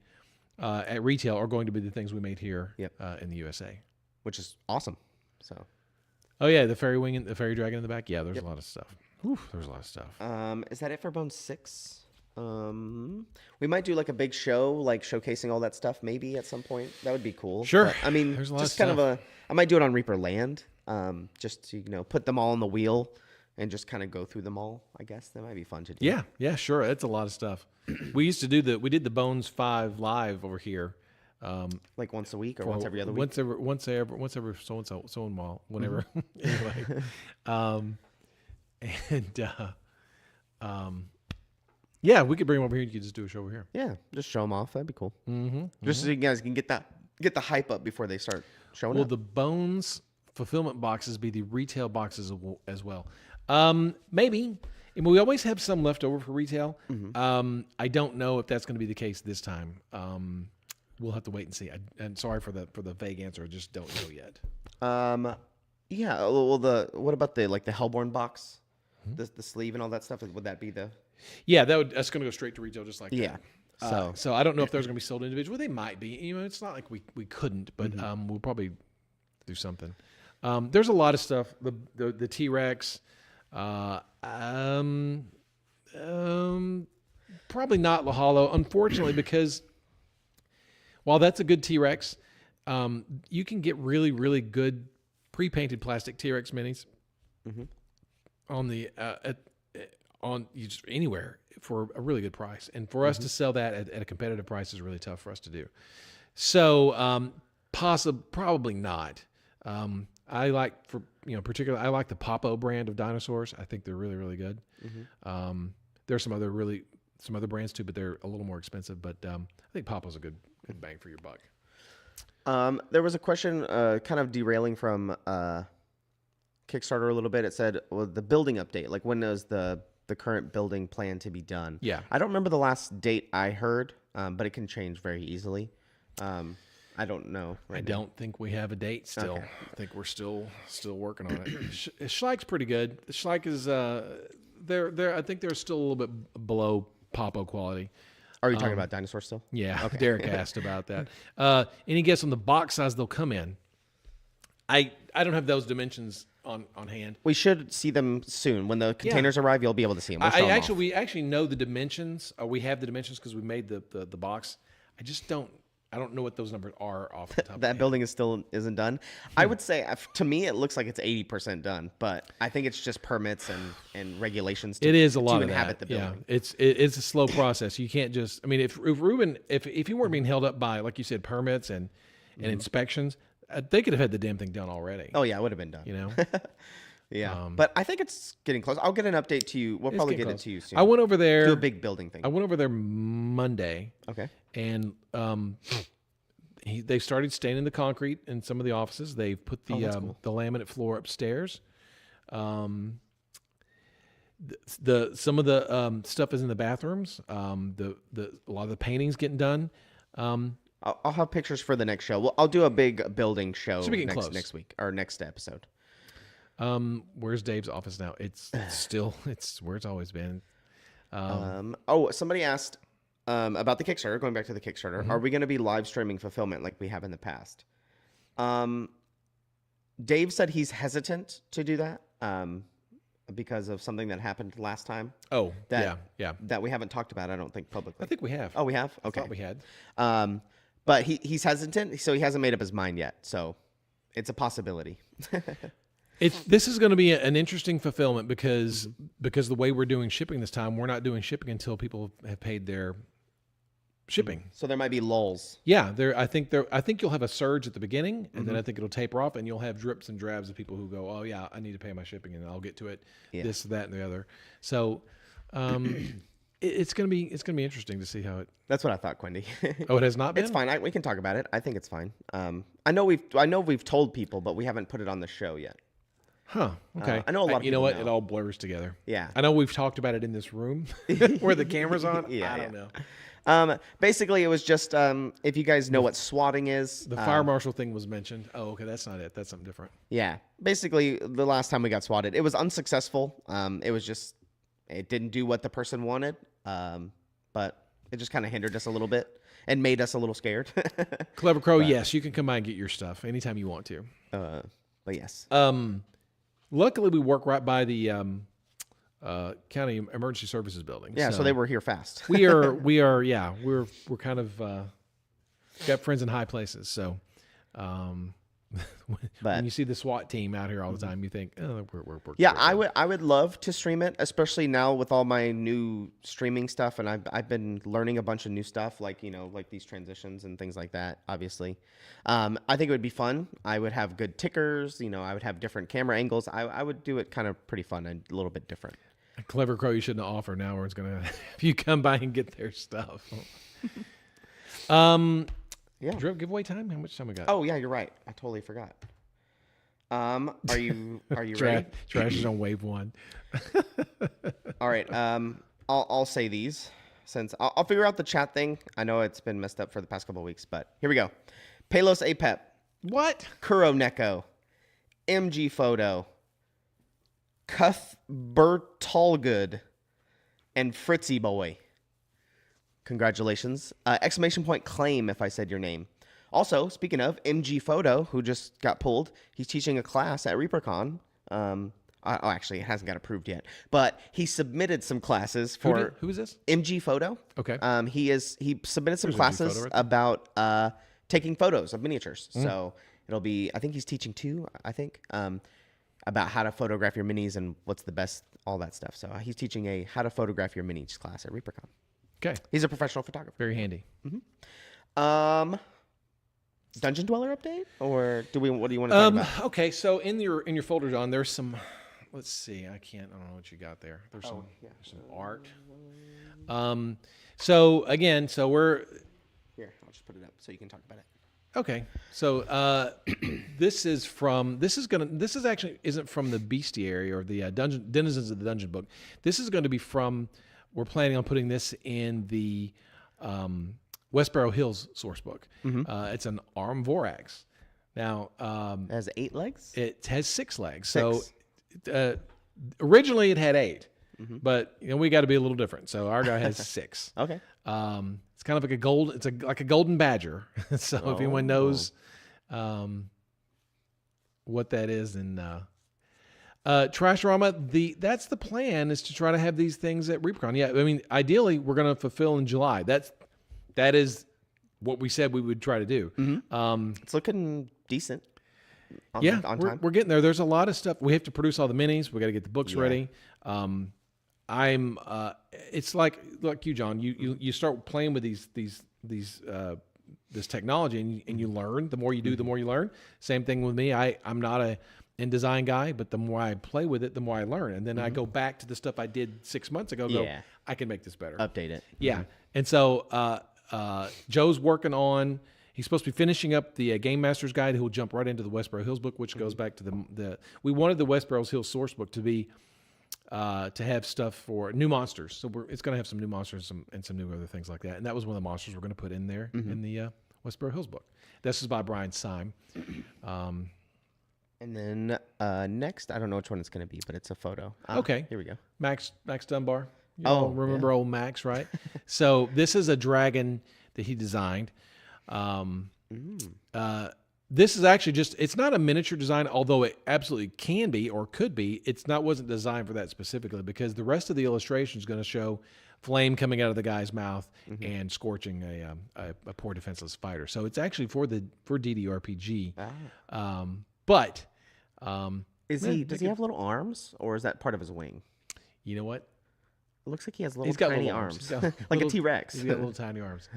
at retail are going to be the things we made here in the USA, which is awesome. So, oh yeah, the fairy wing and the fairy dragon in the back. Yeah, there's a lot of stuff. There's a lot of stuff. Is that it for Bone 6? We might do like a big show, like showcasing all that stuff, maybe at some point. That would be cool. Sure. But, I mean, there's a lot just of kind of I might do it on Reaper Land, just to put them all on the wheel and just kind of go through them all. I guess that might be fun to do. Yeah, sure. It's a lot of stuff. We used to do we did the Bones 5 live over here. Like once a week or once every other week. Once every so and while, whenever. Anyway, yeah, we could bring them over here. You could just do a show over here. Yeah, just show them off. That'd be cool. Just so you guys can get the hype up before they start showing up. Will the Bones fulfillment boxes be the retail boxes as well? Maybe. And we always have some left over for retail. I don't know if that's going to be the case this time. We'll have to wait and see. I'm sorry for the vague answer. I just don't know yet. Yeah. Well, what about the Hellborn box, the sleeve and all that stuff? Would that be the? Yeah, that's going to go straight to retail, just like that. So I don't know if those are going to be sold individually. They might be. It's not like we couldn't, but we'll probably do something. There's a lot of stuff. The T-Rex. Probably not Lahalo, unfortunately, because while that's a good T-Rex, You can get really, really good pre-painted plastic T-Rex minis on the just anywhere for a really good price. And for us to sell that at a competitive price is really tough for us to do. So probably not. I like particularly I like the Popo brand of dinosaurs. I think they're really, really good. There's some other brands too, but they're a little more expensive. But I think Popo's a good bang for your buck. There was a question kind of derailing from Kickstarter a little bit. It said, well, the building update, like when is the current building plan to be done? Yeah. I don't remember the last date I heard, but it can change very easily. I don't know. I don't think we have a date still. Okay. I think we're still working on it. Schleik's pretty good. Schleik is I think they're still a little bit below Popo quality. Are you talking about dinosaurs still? Yeah. Okay. Derek asked about that. Any guess on the box size they'll come in? I don't have those dimensions on hand. We should see them soon. When the containers arrive, you'll be able to see them. We actually know the dimensions. We have the dimensions because we made the box. I don't know what those numbers are off the top of my head. That building isn't done. I would say, to me, it looks like it's 80% done, but I think it's just permits and regulations to, it is a lot to of inhabit that. the building. Yeah, it's a slow process. You can't just. I mean, if Ruben, if he weren't being held up by, like you said, permits and inspections, they could have had the damn thing done already. Oh yeah, it would have been done. You know. Yeah, but I think it's getting close. I'll get an update to you. We'll probably get it to you soon. I went over there. Do a big building thing. I went over there Monday. Okay. And they started staining the concrete in some of the offices. They've put the the laminate floor upstairs. Some of the stuff is in the bathrooms. A lot of the painting's getting done. I'll have pictures for the next show. I'll do a big building show next week or next episode. Where's Dave's office now? It's where it's always been. Somebody asked about the Kickstarter. Going back to the Kickstarter, are we going to be live streaming fulfillment like we have in the past? Dave said he's hesitant to do that because of something that happened last time. Oh, that we haven't talked about. I don't think publicly. I think we have. Oh, we have. Okay, I thought we had. But he's hesitant, so he hasn't made up his mind yet. So it's a possibility. This is going to be an interesting fulfillment because the way we're doing shipping this time, we're not doing shipping until people have paid their shipping. So there might be lulls. Yeah, I think you'll have a surge at the beginning, and then I think it'll taper off, and you'll have drips and drabs of people who go, "Oh yeah, I need to pay my shipping, and I'll get to it." Yeah. This, that, and the other. So, it's gonna be interesting to see how it. That's what I thought, Quindy. Oh, it has not been. It's fine. We can talk about it. I think it's fine. I know we've told people, but we haven't put it on the show yet. Huh. Okay. I know a lot of people. You know what? know. It all blurs together. Yeah. I know we've talked about it in this room where the camera's on. Yeah, I don't know. Basically, it was just if you guys know what swatting is. The fire marshal thing was mentioned. Oh, okay. That's not it. That's something different. Yeah. Basically, the last time we got swatted, it was unsuccessful. It didn't do what the person wanted. But it just kind of hindered us a little bit and made us a little scared. Clever Crow, yes, you can come by and get your stuff anytime you want to. But yes. Luckily, we work right by the county emergency services building. Yeah, so they were here fast. we are we're kind of got friends in high places. So when you see the SWAT team out here all the time, you think, oh, we're yeah. I would love to stream it, especially now with all my new streaming stuff, and I've been learning a bunch of new stuff, like these transitions and things like that. Obviously, I think it would be fun. I would have good tickers. I would have different camera angles. I would do it kind of pretty fun and a little bit different. A Clever Crow, you shouldn't offer now, where it's gonna if you come by and get their stuff. Yeah. Giveaway time? How much time we got? Oh yeah, you're right. I totally forgot. Are you ready? Trash is on wave 1. All right. I'll say these since I'll figure out the chat thing. I know it's been messed up for the past couple of weeks, but here we go. Palos Apep. What? Kuro Neko. MG Photo. Cuthbertalgood. And Fritzy Boy. Congratulations. Exclamation point claim if I said your name. Also, speaking of, MG Photo, who just got pulled, he's teaching a class at Reapercon. Actually, it hasn't got approved yet. But he submitted some classes for... Who is this? MG Photo. Okay. He submitted some classes about taking photos of miniatures. So it'll be, I think he's teaching too, about how to photograph your minis and what's the best, all that stuff. So he's teaching a how to photograph your minis class at Reapercon. Okay. He's a professional photographer. Very handy. Dungeon Dweller update, or what do you want to talk about? Okay, so in your folder, John, there's some. Let's see. I don't know what you got there. There's some art. So again, we're here. I'll just put it up so you can talk about it. Okay. So this actually isn't from the bestiary or the denizens of the dungeon book. This is going to be from. We're planning on putting this in the Westboro Hills source book. It's an Arm Vorax. Now it has 8 legs. It has 6 legs. So originally it had 8, but we got to be a little different. So our guy has 6. Okay. It's kind of like a gold. It's like a golden badger. So if anyone knows what that is, and Trashorama, that's the plan, is to try to have these things at Reapercon. Yeah, I mean, ideally we're going to fulfill in July. That is what we said we would try to do. It's looking decent. On time. We're getting there. There's a lot of stuff. We have to produce all the minis. We got to get the books ready. It's like you, John. You start playing with this technology, and you learn. The more you do, the more you learn. Same thing with me. I'm not a InDesign guy, but the more I play with it, the more I learn. And then I go back to the stuff I did 6 months ago. I can make this better. Update it. Yeah. And so Joe's working on. He's supposed to be finishing up the Game Master's Guide. He'll jump right into the Westboro Hills book, which goes back to we wanted the Westboro Hills source book to be to have stuff for new monsters. So it's going to have some new monsters and some new other things like that. And that was one of the monsters we're going to put in there in the Westboro Hills book. This is by Brian Syme. And then next, I don't know which one it's going to be, but it's a photo. Okay. Here we go. Max Dunbar. You all remember old Max, right? So this is a dragon that he designed. This is actually it's not a miniature design, although it absolutely can be or could be. Wasn't designed for that specifically, because the rest of the illustration is going to show flame coming out of the guy's mouth and scorching a poor defenseless fighter. So it's actually for DDRPG. But does he have little arms, or is that part of his wing? You know what? It looks like he has tiny arms. Like a T-Rex. He's got little tiny arms.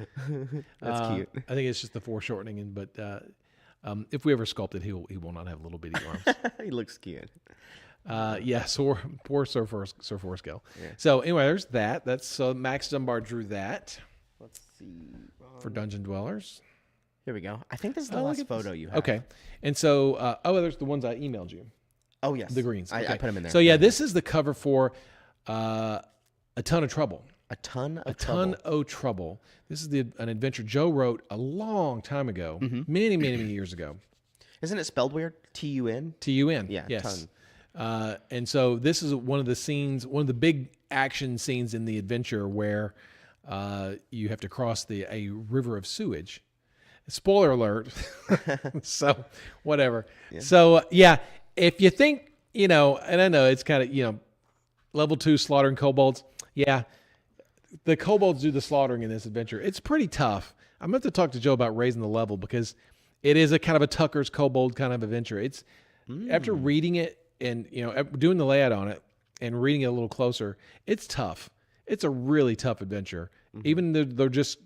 That's cute. I think it's just the foreshortening, but if we ever sculpt it, he will not have little bitty arms. He looks cute. So poor Sir Forescale. Yeah. So anyway, there's that. That's Max Dunbar drew that. Let's see. For Dungeon Dwellers. Here we go. I think this is the last photo you have. Okay. And so, there's the ones I emailed you. Oh, yes. The greens. Okay. I put them in there. So, this is the cover for A Ton of Trouble. A Ton of Trouble. This is an adventure Joe wrote a long time ago, many, many, many years ago. Isn't it spelled weird? T-U-N? T-U-N. Yeah, yes. Ton. And so this is one of the big action scenes in the adventure where you have to cross a river of sewage. Spoiler alert. So, whatever. Yeah. So, if you think, and I know it's kind of, level 2 slaughtering kobolds. Yeah, the kobolds do the slaughtering in this adventure. It's pretty tough. I'm going to have to talk to Joe about raising the level, because it is a kind of a Tucker's kobold kind of adventure. It's after reading it and doing the layout on it and reading it a little closer, it's tough. It's a really tough adventure. Even though they're just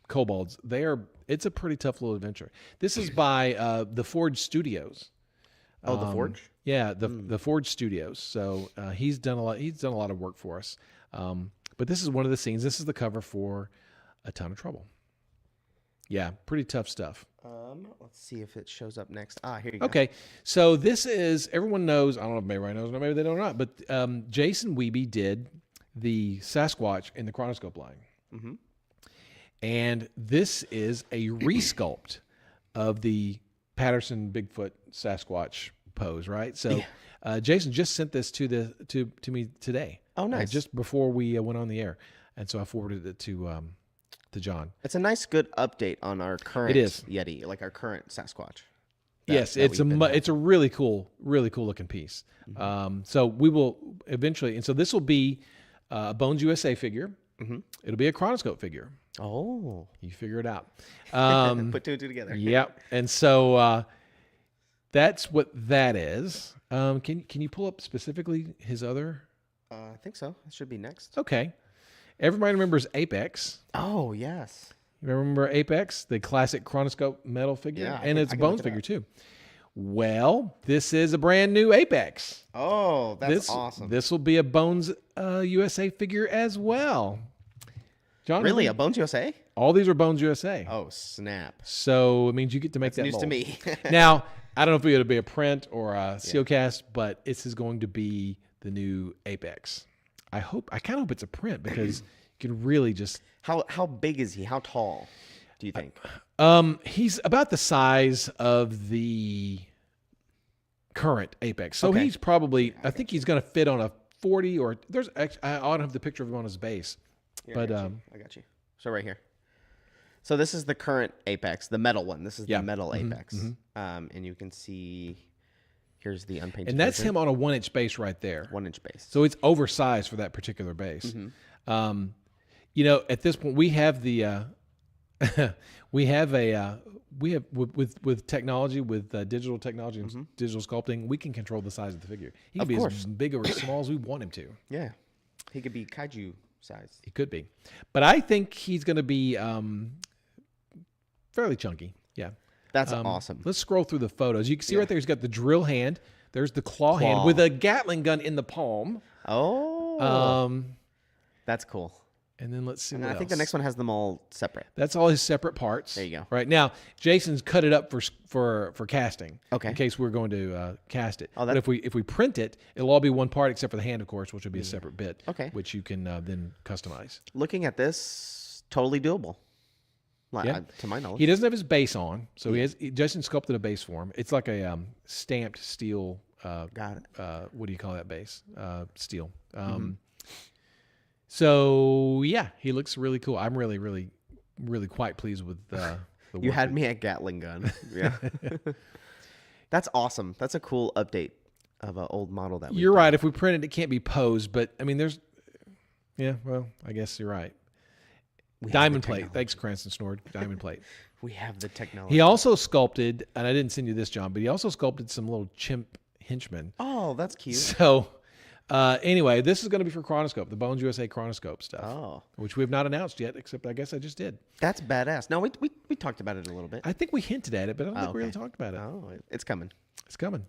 kobolds, it's a pretty tough little adventure. This is by the Forge Studios. Oh, the Forge? Yeah, the Forge Studios. So he's done a lot of work for us. But this is one of the scenes. This is the cover for A Ton of Trouble. Yeah, pretty tough stuff. Let's see if it shows up next. Here you go. Okay, so this is, everyone knows, I don't know if everybody knows, or maybe they don't know, but Jason Wiebe did the Sasquatch in the Chronoscope line. And this is a resculpt of the Patterson Bigfoot Sasquatch pose, right? So Jason just sent this to me today. Oh, nice. Just before we went on the air. And so I forwarded it to John. It's a nice, good update on our current Yeti, like our current Sasquatch. It's a really cool looking piece. So we will eventually, and so this will be a Bones USA figure. it'll be a Chronoscope figure. Oh. You figure it out. Put two and two together. Yep. And so that's what that is. Can you pull up specifically his other? I think so. It should be next. Okay. Everybody remembers Apex. Oh, yes. You remember Apex, the classic Chronoscope metal figure? Yeah, and it's a I can Bones look it figure up. too. Well, this is a brand new Apex. Oh, that's awesome. This will be a Bones USA figure as well. John, Really? A Bones USA? all these are Bones USA. Oh, snap. So it means you get to make That's that news mold. to me. Now, I don't know if it'll be a print or a seal cast, but this is going to be the new Apex. I kind of hope it's a print because you can really just. How big is he? How tall do you think? He's about the size of the current Apex. So Okay. he's probably, I think he's going to fit on a 40 or there's actually, I don't have the picture of him on his base. Here, But I got you. So right here. So this is the current Apex, the metal one. This is the metal Apex. And you can see here's the unpainted. and that's version. him on a 1-inch base right there. 1-inch base. So it's oversized for that particular base. You know, at this point, we have the with technology, with digital technology and digital sculpting, we can control the size of the figure. He can be as big or as small as we want him to. Yeah. He could be kaiju size. He could be, but I think he's going to be fairly chunky. Yeah, That's awesome. Let's scroll through the photos. You can see right there, he's got the drill hand. There's the claw hand with a Gatling gun in the palm. Oh. That's cool. And then let's see And what I else. think the next one has them all separate. That's all his separate parts. There you go. Right now, Jason's cut it up for casting. Okay. In case we're going to cast it. Oh, but if we print it, it'll all be one part except for the hand, of course, which will be a separate bit. Okay. Which you can then customize. Looking at this, totally doable. Yeah. To my knowledge. He doesn't have his base on, so Jason sculpted a base for him. It's like a stamped steel. Got it. What do you call that base? Steel. So yeah, he looks really cool. I'm really, really, really quite pleased with the You work had me at Gatling gun. Yeah. That's awesome. That's a cool update of an old model that we You're right. If we print it, it can't be posed. But I mean, well, I guess you're right. Diamond plate. Thanks, Cranston Snord. Diamond plate. We have the technology. He also sculpted, and I didn't send you this, John, but he also sculpted some little chimp henchmen. Oh, that's cute. So anyway, this is going to be for Chronoscope, the Bones USA Chronoscope stuff. Oh. Which we have not announced yet, except I guess I just did. That's badass. No, we talked about it a little bit. I think we hinted at it, but I don't think we really okay. talked about it. Oh, it's coming. It's coming.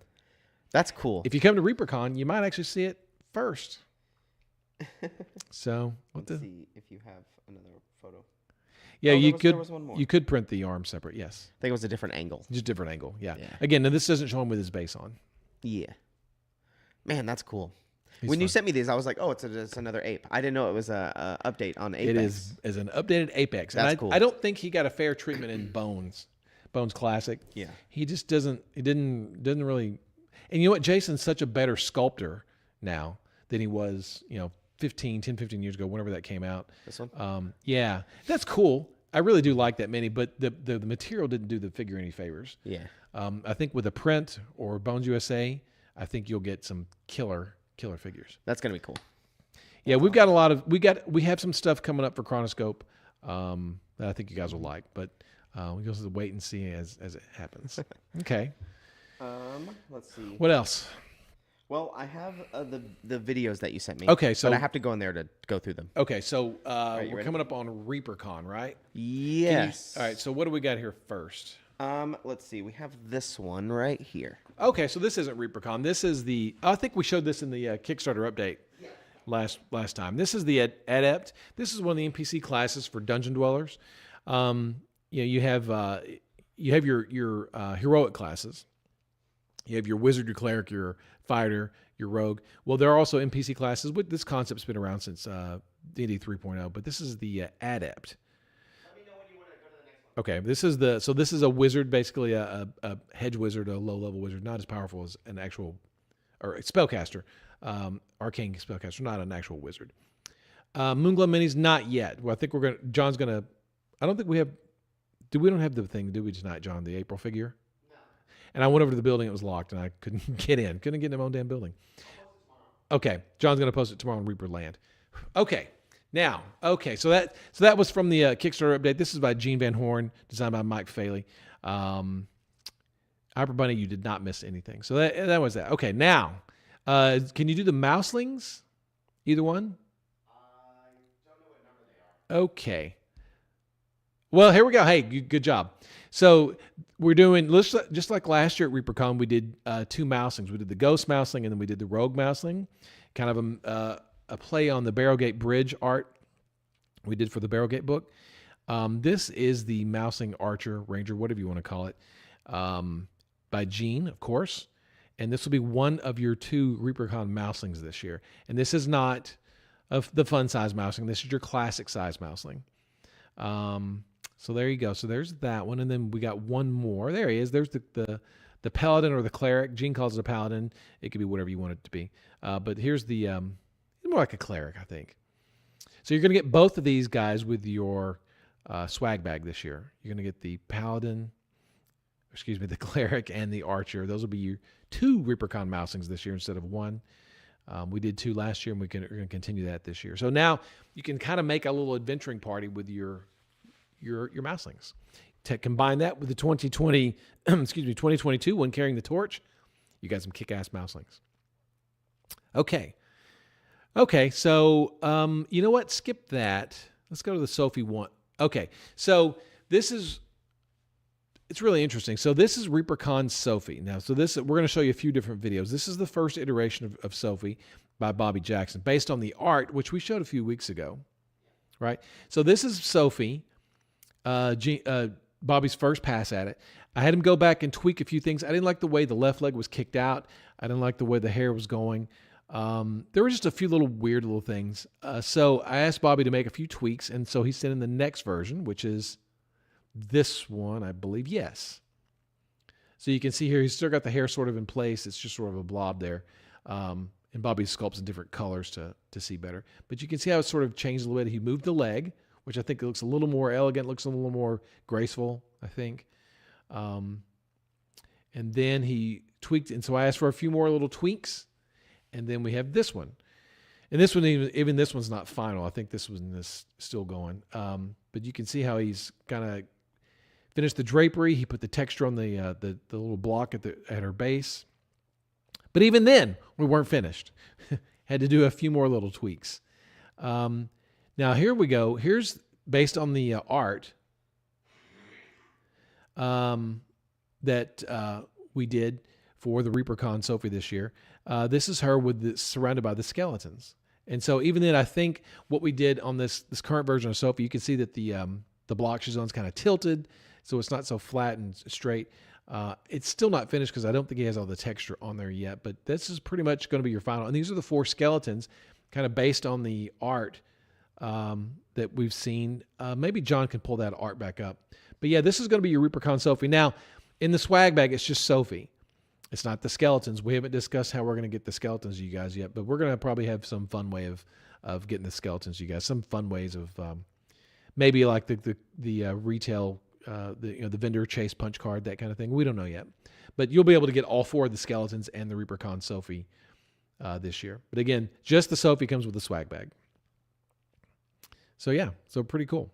That's cool. If you come to Reapercon, you might actually see it first. So Let's see if you have another photo. Yeah, Oh, you there could was one more. you could print the arm separate. Yes, I think it was a different angle. just different angle. Yeah. Yeah. Again, now this doesn't show him with his base on. Yeah. Man, that's cool. He's when you fun. sent me these, I was like, oh, it's another ape. I didn't know it was a update on Apex. It is as an updated Apex. That's and cool. I don't think he got a fair treatment in Bones Classic. Yeah. He just doesn't. He didn't really. And you know what? Jason's such a better sculptor now than he was, 10, 15 years ago, whenever that came out. This one? Yeah, that's cool. I really do like that mini, but the material didn't do the figure any favors. Yeah. I think with a print or Bones USA, I think you'll get some killer figures. That's going to be cool. Yeah, we've got a lot of we have some stuff coming up for Chronoscope that I think you guys will like, but we just have to wait and see as it happens. Okay. Let's see. What else? Well, I have the videos that you sent me. Okay, so- but I have to go in there to go through them. Okay, so you we're ready? coming up on Reapercon, right? Yes. All right, so what do we got here first? Let's see. We have this one right here. Okay, so this isn't Reapercon. This is I think we showed this in the Kickstarter update last time. This is the Adept. This is one of the NPC classes for Dungeon Dwellers. You have your heroic classes. You have your wizard, your cleric, your fighter, your rogue. Well, there are also NPC classes. This concept's been around since D&D 3.0, but this is the Adept. Okay, this is a wizard, basically a hedge wizard, a low-level wizard, not as powerful as an actual or a spellcaster, arcane spellcaster, not an actual wizard. Moonglow minis, not yet. Well, I think John's gonna. I don't think we have. We don't have the thing, do we tonight, John? The April figure. No. And I went over to the building; it was locked, and I couldn't get in. Couldn't get in my own damn building. Okay, John's gonna post it tomorrow on Reaper Land. Okay, Now, okay, so that was from the Kickstarter update. This is by Gene Van Horn, designed by Mike Faley. Hyper Bunny, you did not miss anything. So that was that. Okay, now, can you do the mouselings? Either one? I don't know what number they are. Okay. Well, here we go. Hey, good job. So we're doing, just like last year at Reapercon, we did 2 mouselings. We did the Ghost Mouseling and then we did the Rogue Mouseling. Kind of a play on the Barrowgate Bridge art we did for the Barrowgate book. This is the Mouseling Archer, Ranger, whatever you want to call it, by Gene, of course. And this will be one of your 2 Reapercon mouselings this year. And this is not the fun size mouseling. This is your classic size mouseling. So there you go. So there's that one. And then we got one more. There he is. There's the Paladin or the Cleric. Gene calls it a Paladin. It could be whatever you want it to be. But here's the, more like a Cleric, I think. So you're going to get both of these guys with your swag bag this year. You're going to get the Paladin, the Cleric and the Archer. Those will be your 2 Reapercon mouselings this year instead of 1. We did 2 last year, and we're going to continue that this year. So now you can kind of make a little adventuring party with your mouselings. To combine that with the 2022 one carrying the torch, you got some kick-ass mouselings. Okay, so you know what? Skip that. Let's go to the Sophie one. Okay, so it's really interesting. So this is Reapercon Sophie. Now, so we're going to show you a few different videos. This is the first iteration of Sophie by Bobby Jackson, based on the art, which we showed a few weeks ago, right? So this is Sophie, Bobby's first pass at it. I had him go back and tweak a few things. I didn't like the way the left leg was kicked out. I didn't like the way the hair was going. There were just a few weird little things. So I asked Bobby to make a few tweaks, and so he sent in the next version, which is this one, I believe. Yes. So you can see here, he's still got the hair sort of in place. It's just sort of a blob there. And Bobby sculpts in different colors to see better. But you can see how it sort of changed a little bit. He moved the leg, which I think looks a little more elegant, looks a little more graceful, I think. And then he tweaked, and so I asked for a few more little tweaks. And then we have this one. And this one, even this one's not final. I think this one is still going. But you can see how he's kind of finished the drapery. He put the texture on the little block at her base. But even then, we weren't finished. Had to do a few more little tweaks. Now, here we go. Here's based on the art that we did for the Reapercon Sophie this year. This is her surrounded by the skeletons. And so even then, I think what we did on this current version of Sophie, you can see that the block she's on is kind of tilted, so it's not so flat and straight. It's still not finished because I don't think he has all the texture on there yet, but this is pretty much going to be your final. And these are the 4 skeletons, kind of based on the art that we've seen. Maybe John can pull that art back up. But yeah, this is going to be your Reapercon Sophie. Now, in the swag bag, it's just Sophie. It's not the skeletons. We haven't discussed how we're going to get the skeletons to you guys yet, but we're going to probably have some fun way of getting the skeletons to you guys. Some fun ways of maybe like the retail, the vendor chase punch card, that kind of thing. We don't know yet, but you'll be able to get all 4 of the skeletons and the Reapercon Sophie this year. But again, just the Sophie comes with the swag bag. So yeah, so pretty cool.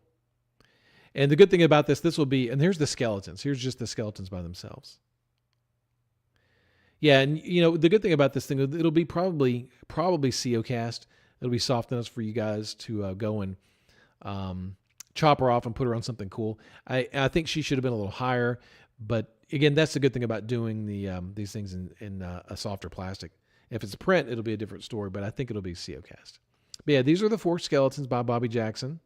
And the good thing about this will be, and here's the skeletons. Here's just the skeletons by themselves. Yeah, and the good thing about this thing, it'll be probably CO cast. It'll be soft enough for you guys to go and chop her off and put her on something cool. I think she should have been a little higher, but again, that's the good thing about doing these things in a softer plastic. If it's a print, it'll be a different story, but I think it'll be CO cast. But yeah, these are the 4 skeletons by Bobby Jackson.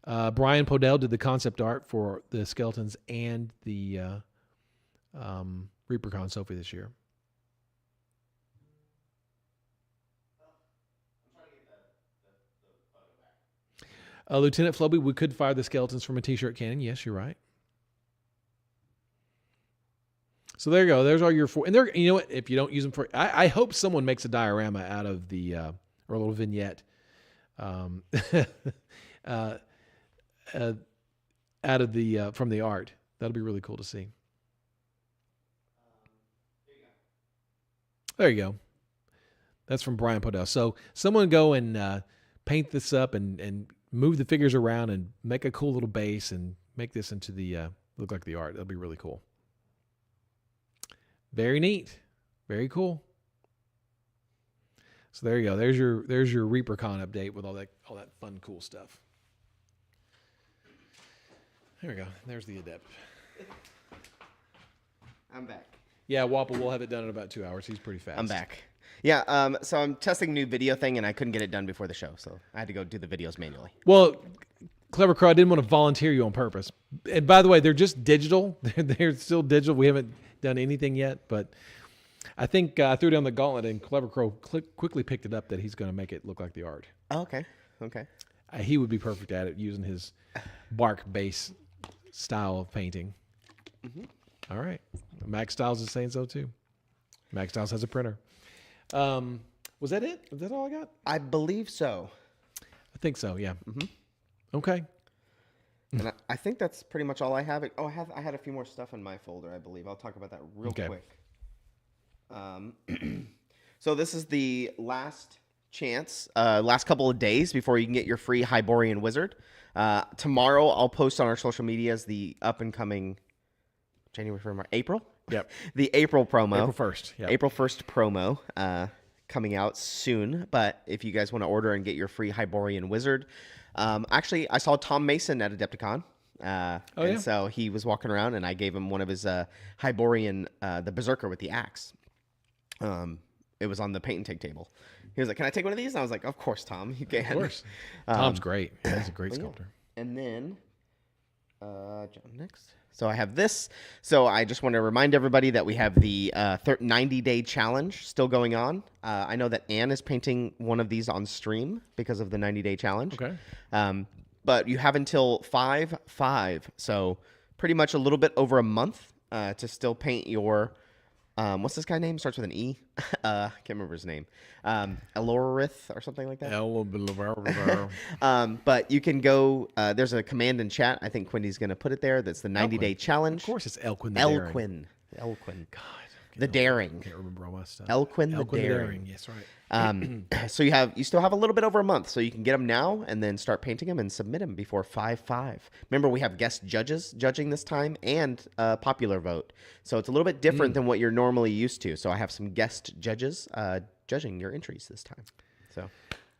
Brian Podell did the concept art for the skeletons and the Reapercon Sophie this year. Lieutenant Floby, we could fire the skeletons from a t-shirt cannon. Yes, you're right. So there you go. There's all your 4. And you know what? If you don't use them for, I hope someone makes a diorama out of the or a little vignette, out of the from the art. That'll be really cool to see. There you go. That's from Brian Podell. So someone go and paint this up and move the figures around and make a cool little base and make this into the look like the art. That'll be really cool. Very neat. Very cool. So there you go. There's your Reapercon update with all that fun, cool stuff. There we go. There's the Adept. I'm back. Yeah, Wapple will have it done in about 2 hours. He's pretty fast. I'm back. Yeah, so I'm testing a new video thing, and I couldn't get it done before the show, so I had to go do the videos manually. Well, Clever Crow, I didn't want to volunteer you on purpose. And by the way, they're just digital. They're still digital. We haven't done anything yet, but I think I threw down the gauntlet, and Clever Crow quickly picked it up that he's going to make it look like the art. Oh, okay. Okay. He would be perfect at it using his bark base style of painting. Mm-hmm. All right. Max Styles is saying so too. Max Styles has a printer. Was that it? Was that all I got? I believe so. I think so, yeah. Mm-hmm. Okay. And I think that's pretty much all I have. Oh, I had a few more stuff in my folder, I believe. I'll talk about that real quick. So this is the last chance, last couple of days before you can get your free Hyborian Wizard. Tomorrow I'll post on our social medias the up and coming January, February, April. Yep. The April promo. April 1st. Yep. April 1st promo coming out soon. But if you guys want to order and get your free Hyborian Wizard, actually, I saw Tom Mason at Adepticon. So he was walking around, and I gave him one of his Hyborian, the Berserker with the axe. It was on the paint and take table. He was like, "Can I take one of these?" And I was like, "Of course, Tom, you can." Of course. Tom's great. He's a great sculptor. And then, next. So I have this. So I just want to remind everybody that we have the 90-day challenge still going on. I know that Anne is painting one of these on stream because of the 90-day challenge. Okay. But you have until 5/5, so pretty much a little bit over a month to still paint your. What's this guy's name? Starts with an E. Can't remember his name. Elorith or something like that. But you can go. There's a command in chat. I think Quindy's going to put it there. That's the 90-day challenge. Of course, it's Elquin. Elquin. God. The Daring. Can't remember all my stuff. Elquin the Daring. Yes, right. So you still have a little bit over a month, so you can get them now and then start painting them and submit them before 5/5. Remember, we have guest judges judging this time and popular vote, so it's a little bit different than what you're normally used to. So I have some guest judges judging your entries this time. So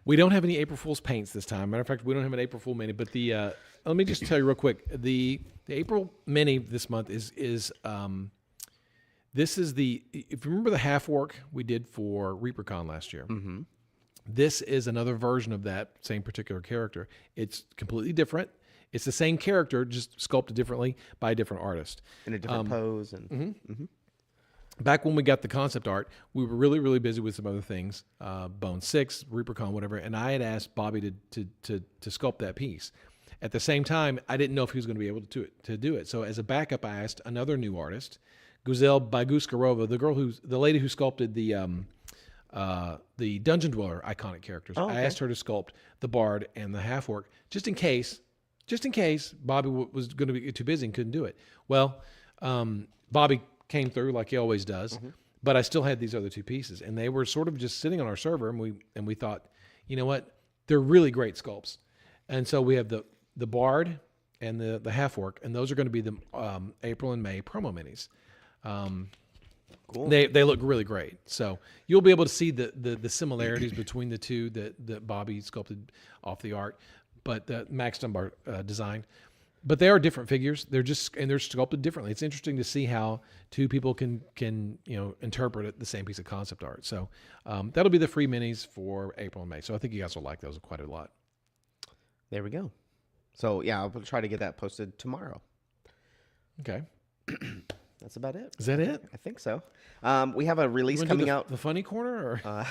we don't have any April Fool's paints this time. Matter of fact, we don't have an April Fool mini. But the let me just tell you real quick: the April mini this month is this is if you remember the half work we did for Reapercon last year, this is another version of that same particular character. It's completely different. It's the same character, just sculpted differently by a different artist. In a different pose. And Back when we got the concept art, we were really, really busy with some other things, Bone 6, Reapercon, whatever, and I had asked Bobby to sculpt that piece. At the same time, I didn't know if he was going to be able to do it. So as a backup, I asked another new artist, Guzel Baguskarova, the lady who sculpted the Dungeon Dweller iconic characters. Oh, okay. I asked her to sculpt the Bard and the half orc just in case Bobby was going to be too busy and couldn't do it. Well, Bobby came through like he always does, but I still had these other two pieces, and they were sort of just sitting on our server, and we thought, you know what, they're really great sculpts, and so we have the Bard and the half orc, and those are going to be the April and May promo minis. Cool. They look really great. So you'll be able to see the similarities between the two that Bobby sculpted off the art, but Max Dunbar designed. But they are different figures. They're sculpted differently. It's interesting to see how two people can interpret the same piece of concept art. So that'll be the free minis for April and May. So I think you guys will like those quite a lot. There we go. So yeah, I'll try to get that posted tomorrow. Okay. That's about it. Is that it? I think so. We have a release coming out. The funny corner, or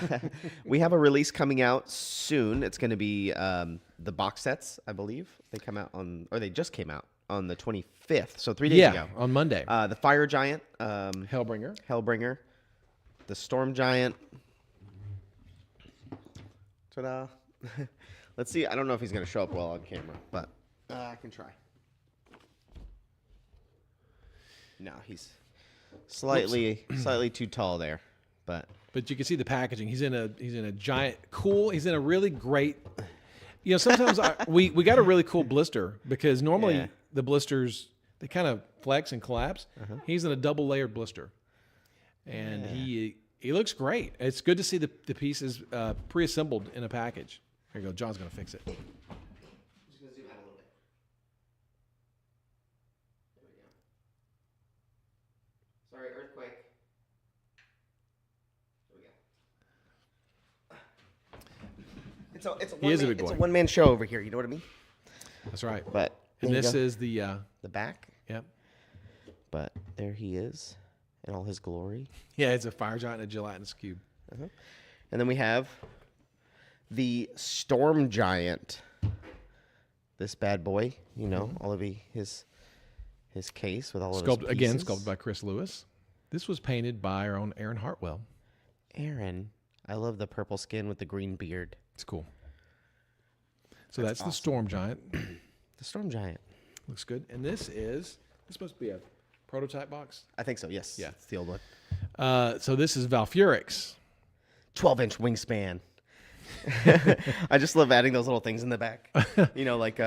we have a release coming out soon. It's going to be the box sets, I believe. They just came out on the 25th, so 3 days ago. On Monday. The Fire Giant, Hellbringer, the Storm Giant. Ta-da! Let's see. I don't know if he's going to show up well on camera, but I can try. No, he's slightly too tall there, but you can see the packaging. He's in a giant, cool. He's in a really great Sometimes we got a really cool blister because normally Yeah. the blisters, they kind of flex and collapse. He's in a double layered blister, and he looks great. It's good to see the pieces pre-assembled in a package. Here you go. John's going to fix it. I'm just gonna zoom out a little bit. There we go. Sorry, earthquake. There we go. It's a one-man show over here. You know what I mean? That's right. But And this is the back. Yep. But there he is in all his glory. Yeah, it's a fire giant and a gelatinous cube. And then we have the storm giant. This bad boy, all of his case with all of his pieces. Sculpted by Chris Lewis. This was painted by our own Aaron Hartwell. Aaron, I love the purple skin with the green beard. It's cool. So that's the storm giant. The storm giant. Looks good. And this supposed to be a prototype box. I think so. Yes. Yeah. It's the old one. So this is Valfurix. 12-inch wingspan. I just love adding those little things in the back. Like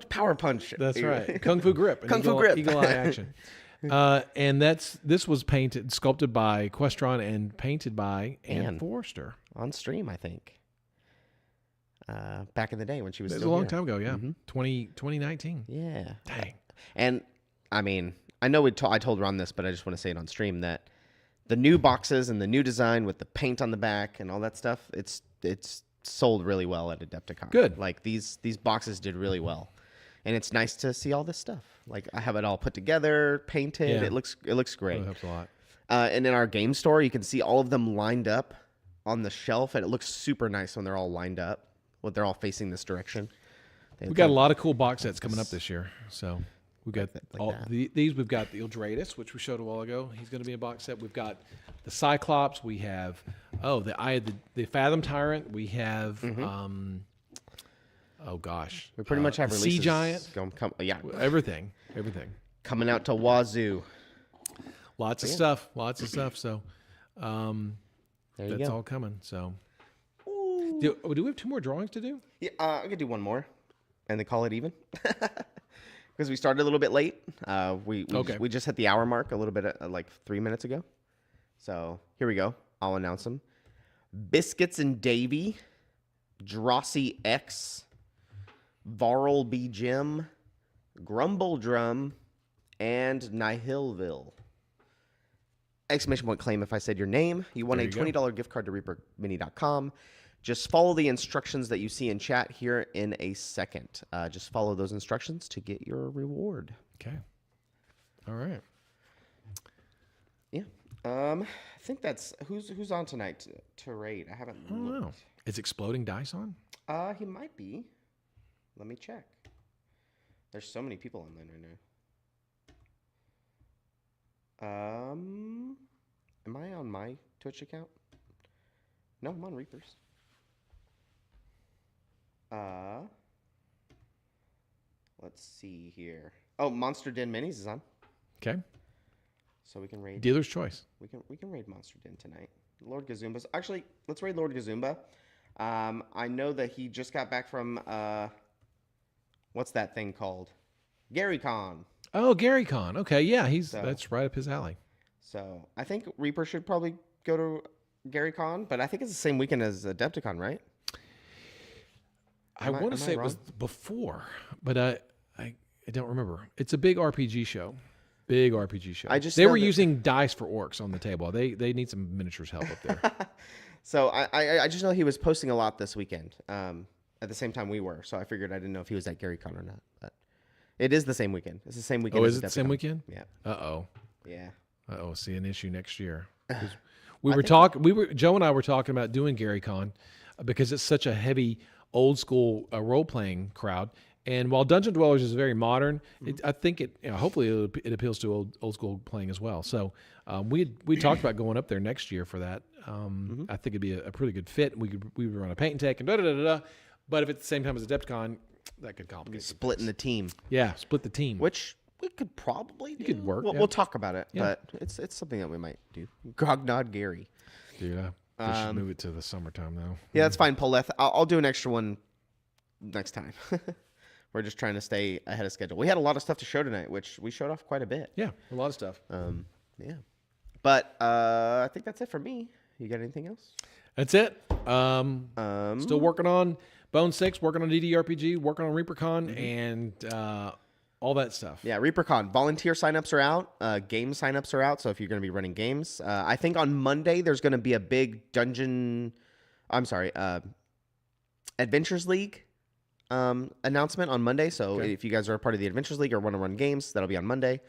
power punch. That's right. Kung Fu grip. Kung Fu grip. Eagle eye action. And this was sculpted by Questron and painted by Ann Forrester. On stream, I think. Back in the day when she was It was still a long here. time ago, yeah. 2019. Yeah. Dang. And I mean, I know I told Ron this, but I just want to say it on stream that the new boxes and the new design with the paint on the back and all that stuff, it's sold really well at Adepticon. Good. Like these boxes did really well. And it's nice to see all this stuff. Like I have it all put together, painted. Yeah. It looks great. That helps a lot. And in our game store, you can see all of them lined up on the shelf, and it looks super nice when they're all lined up. When they're all facing this direction. We got a lot of cool box sets coming up this year. So we got that. these. We've got the Ildratus, which we showed a while ago. He's going to be a box set. We've got the Cyclops. We have the Fathom Tyrant. We have We pretty much have releases. Sea Giant. Yeah, Everything coming out to Wazoo. Lots of stuff. So There you that's go. all coming. So do we have 2 more drawings to do? Yeah, I could do one more, and then call it even. Because we started a little bit late. We just hit the hour mark a little bit, like 3 minutes ago. So here we go. I'll announce them: Biscuits and Davy, Drossie X, Varl B. Jim, Grumble Drum, and Nihilville. Exclamation point claim if I said your name. You won a $20 gift card to ReaperMini.com. Just follow the instructions that you see in chat here in a second. Just follow those instructions to get your reward. Okay. All right. Yeah. I think that's who's on tonight to raid. I haven't I don't know. Is Exploding Dice on? He might be. Let me check. There's so many people online right now. Am I on my Twitch account? No, I'm on Reapers. Let's see here. Oh, Monster Den Minis is on. Okay. So we can raid. Dealer's choice. We can raid Monster Den tonight. Lord Gazumba's actually. Let's raid Lord Gazumba. I know that he just got back from what's that thing called? GaryCon. Oh, GaryCon. Okay, yeah, that's right up his alley. So I think Reaper should probably go to GaryCon, but I think it's the same weekend as Adepticon, right? I want to say it was before, but I don't remember. It's a big RPG show. Big RPG show. They were using dice for orcs on the table. They need some miniatures help up there. So I just know he was posting a lot this weekend. At the same time we were, so I figured I didn't know if he was at GaryCon or not. But it is the same weekend. It's the same weekend. Oh, as is it the same weekend? Yeah. Yeah. See an issue next year. Joe and I were talking about doing GaryCon because it's such a heavy old school role playing crowd. And while Dungeon Dwellers is very modern, I think hopefully it appeals to old school playing as well. So we talked about going up there next year for that. I think it'd be a pretty good fit. We would run a paint and take and da. But if it's the same time as Adepticon, that could complicate. Splitting the team. Yeah, split the team. Which we could probably do. It could work. We'll talk about it, but it's something that we might do. Grognard Gary. Dude, they should move it to the summertime though. Yeah, that's fine, Pauleth. I'll do an extra one next time. We're just trying to stay ahead of schedule. We had a lot of stuff to show tonight, which we showed off quite a bit. Yeah, a lot of stuff. Yeah. But I think that's it for me. You got anything else? That's it. Still working on Bone 6, working on DDRPG, working on Reapercon, and all that stuff. Yeah, Reapercon. Volunteer signups are out. Game signups are out. So if you're going to be running games, I think on Monday there's going to be a big Adventures League announcement on Monday. So if you guys are a part of the Adventures League or want to run games, that'll be on Monday.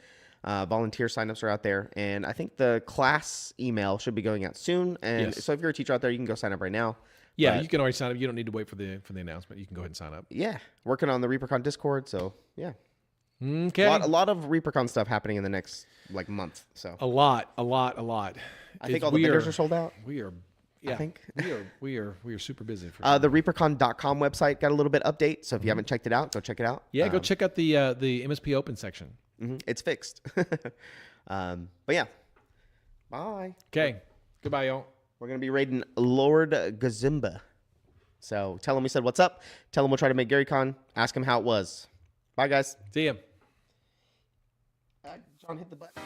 Volunteer signups are out there, and I think the class email should be going out soon. And so if you're a teacher out there, you can go sign up right now. Yeah, you can already sign up. You don't need to wait for the announcement. You can go ahead and sign up. Yeah, working on the Reapercon Discord. So yeah, okay. A lot of Reapercon stuff happening in the next month. So a lot. I think all the vendors are sold out. We are. Yeah, I think we are super busy. For the Reapercon.com website got a little bit update. So if you haven't checked it out, go check it out. Yeah, go check out the MSP Open section. It's fixed. But yeah, bye. Okay, goodbye, y'all. We're going to be raiding Lord Gazimba. So tell him we said what's up. Tell him we'll try to make GaryCon. Ask him how it was. Bye, guys. See ya. John, hit the button.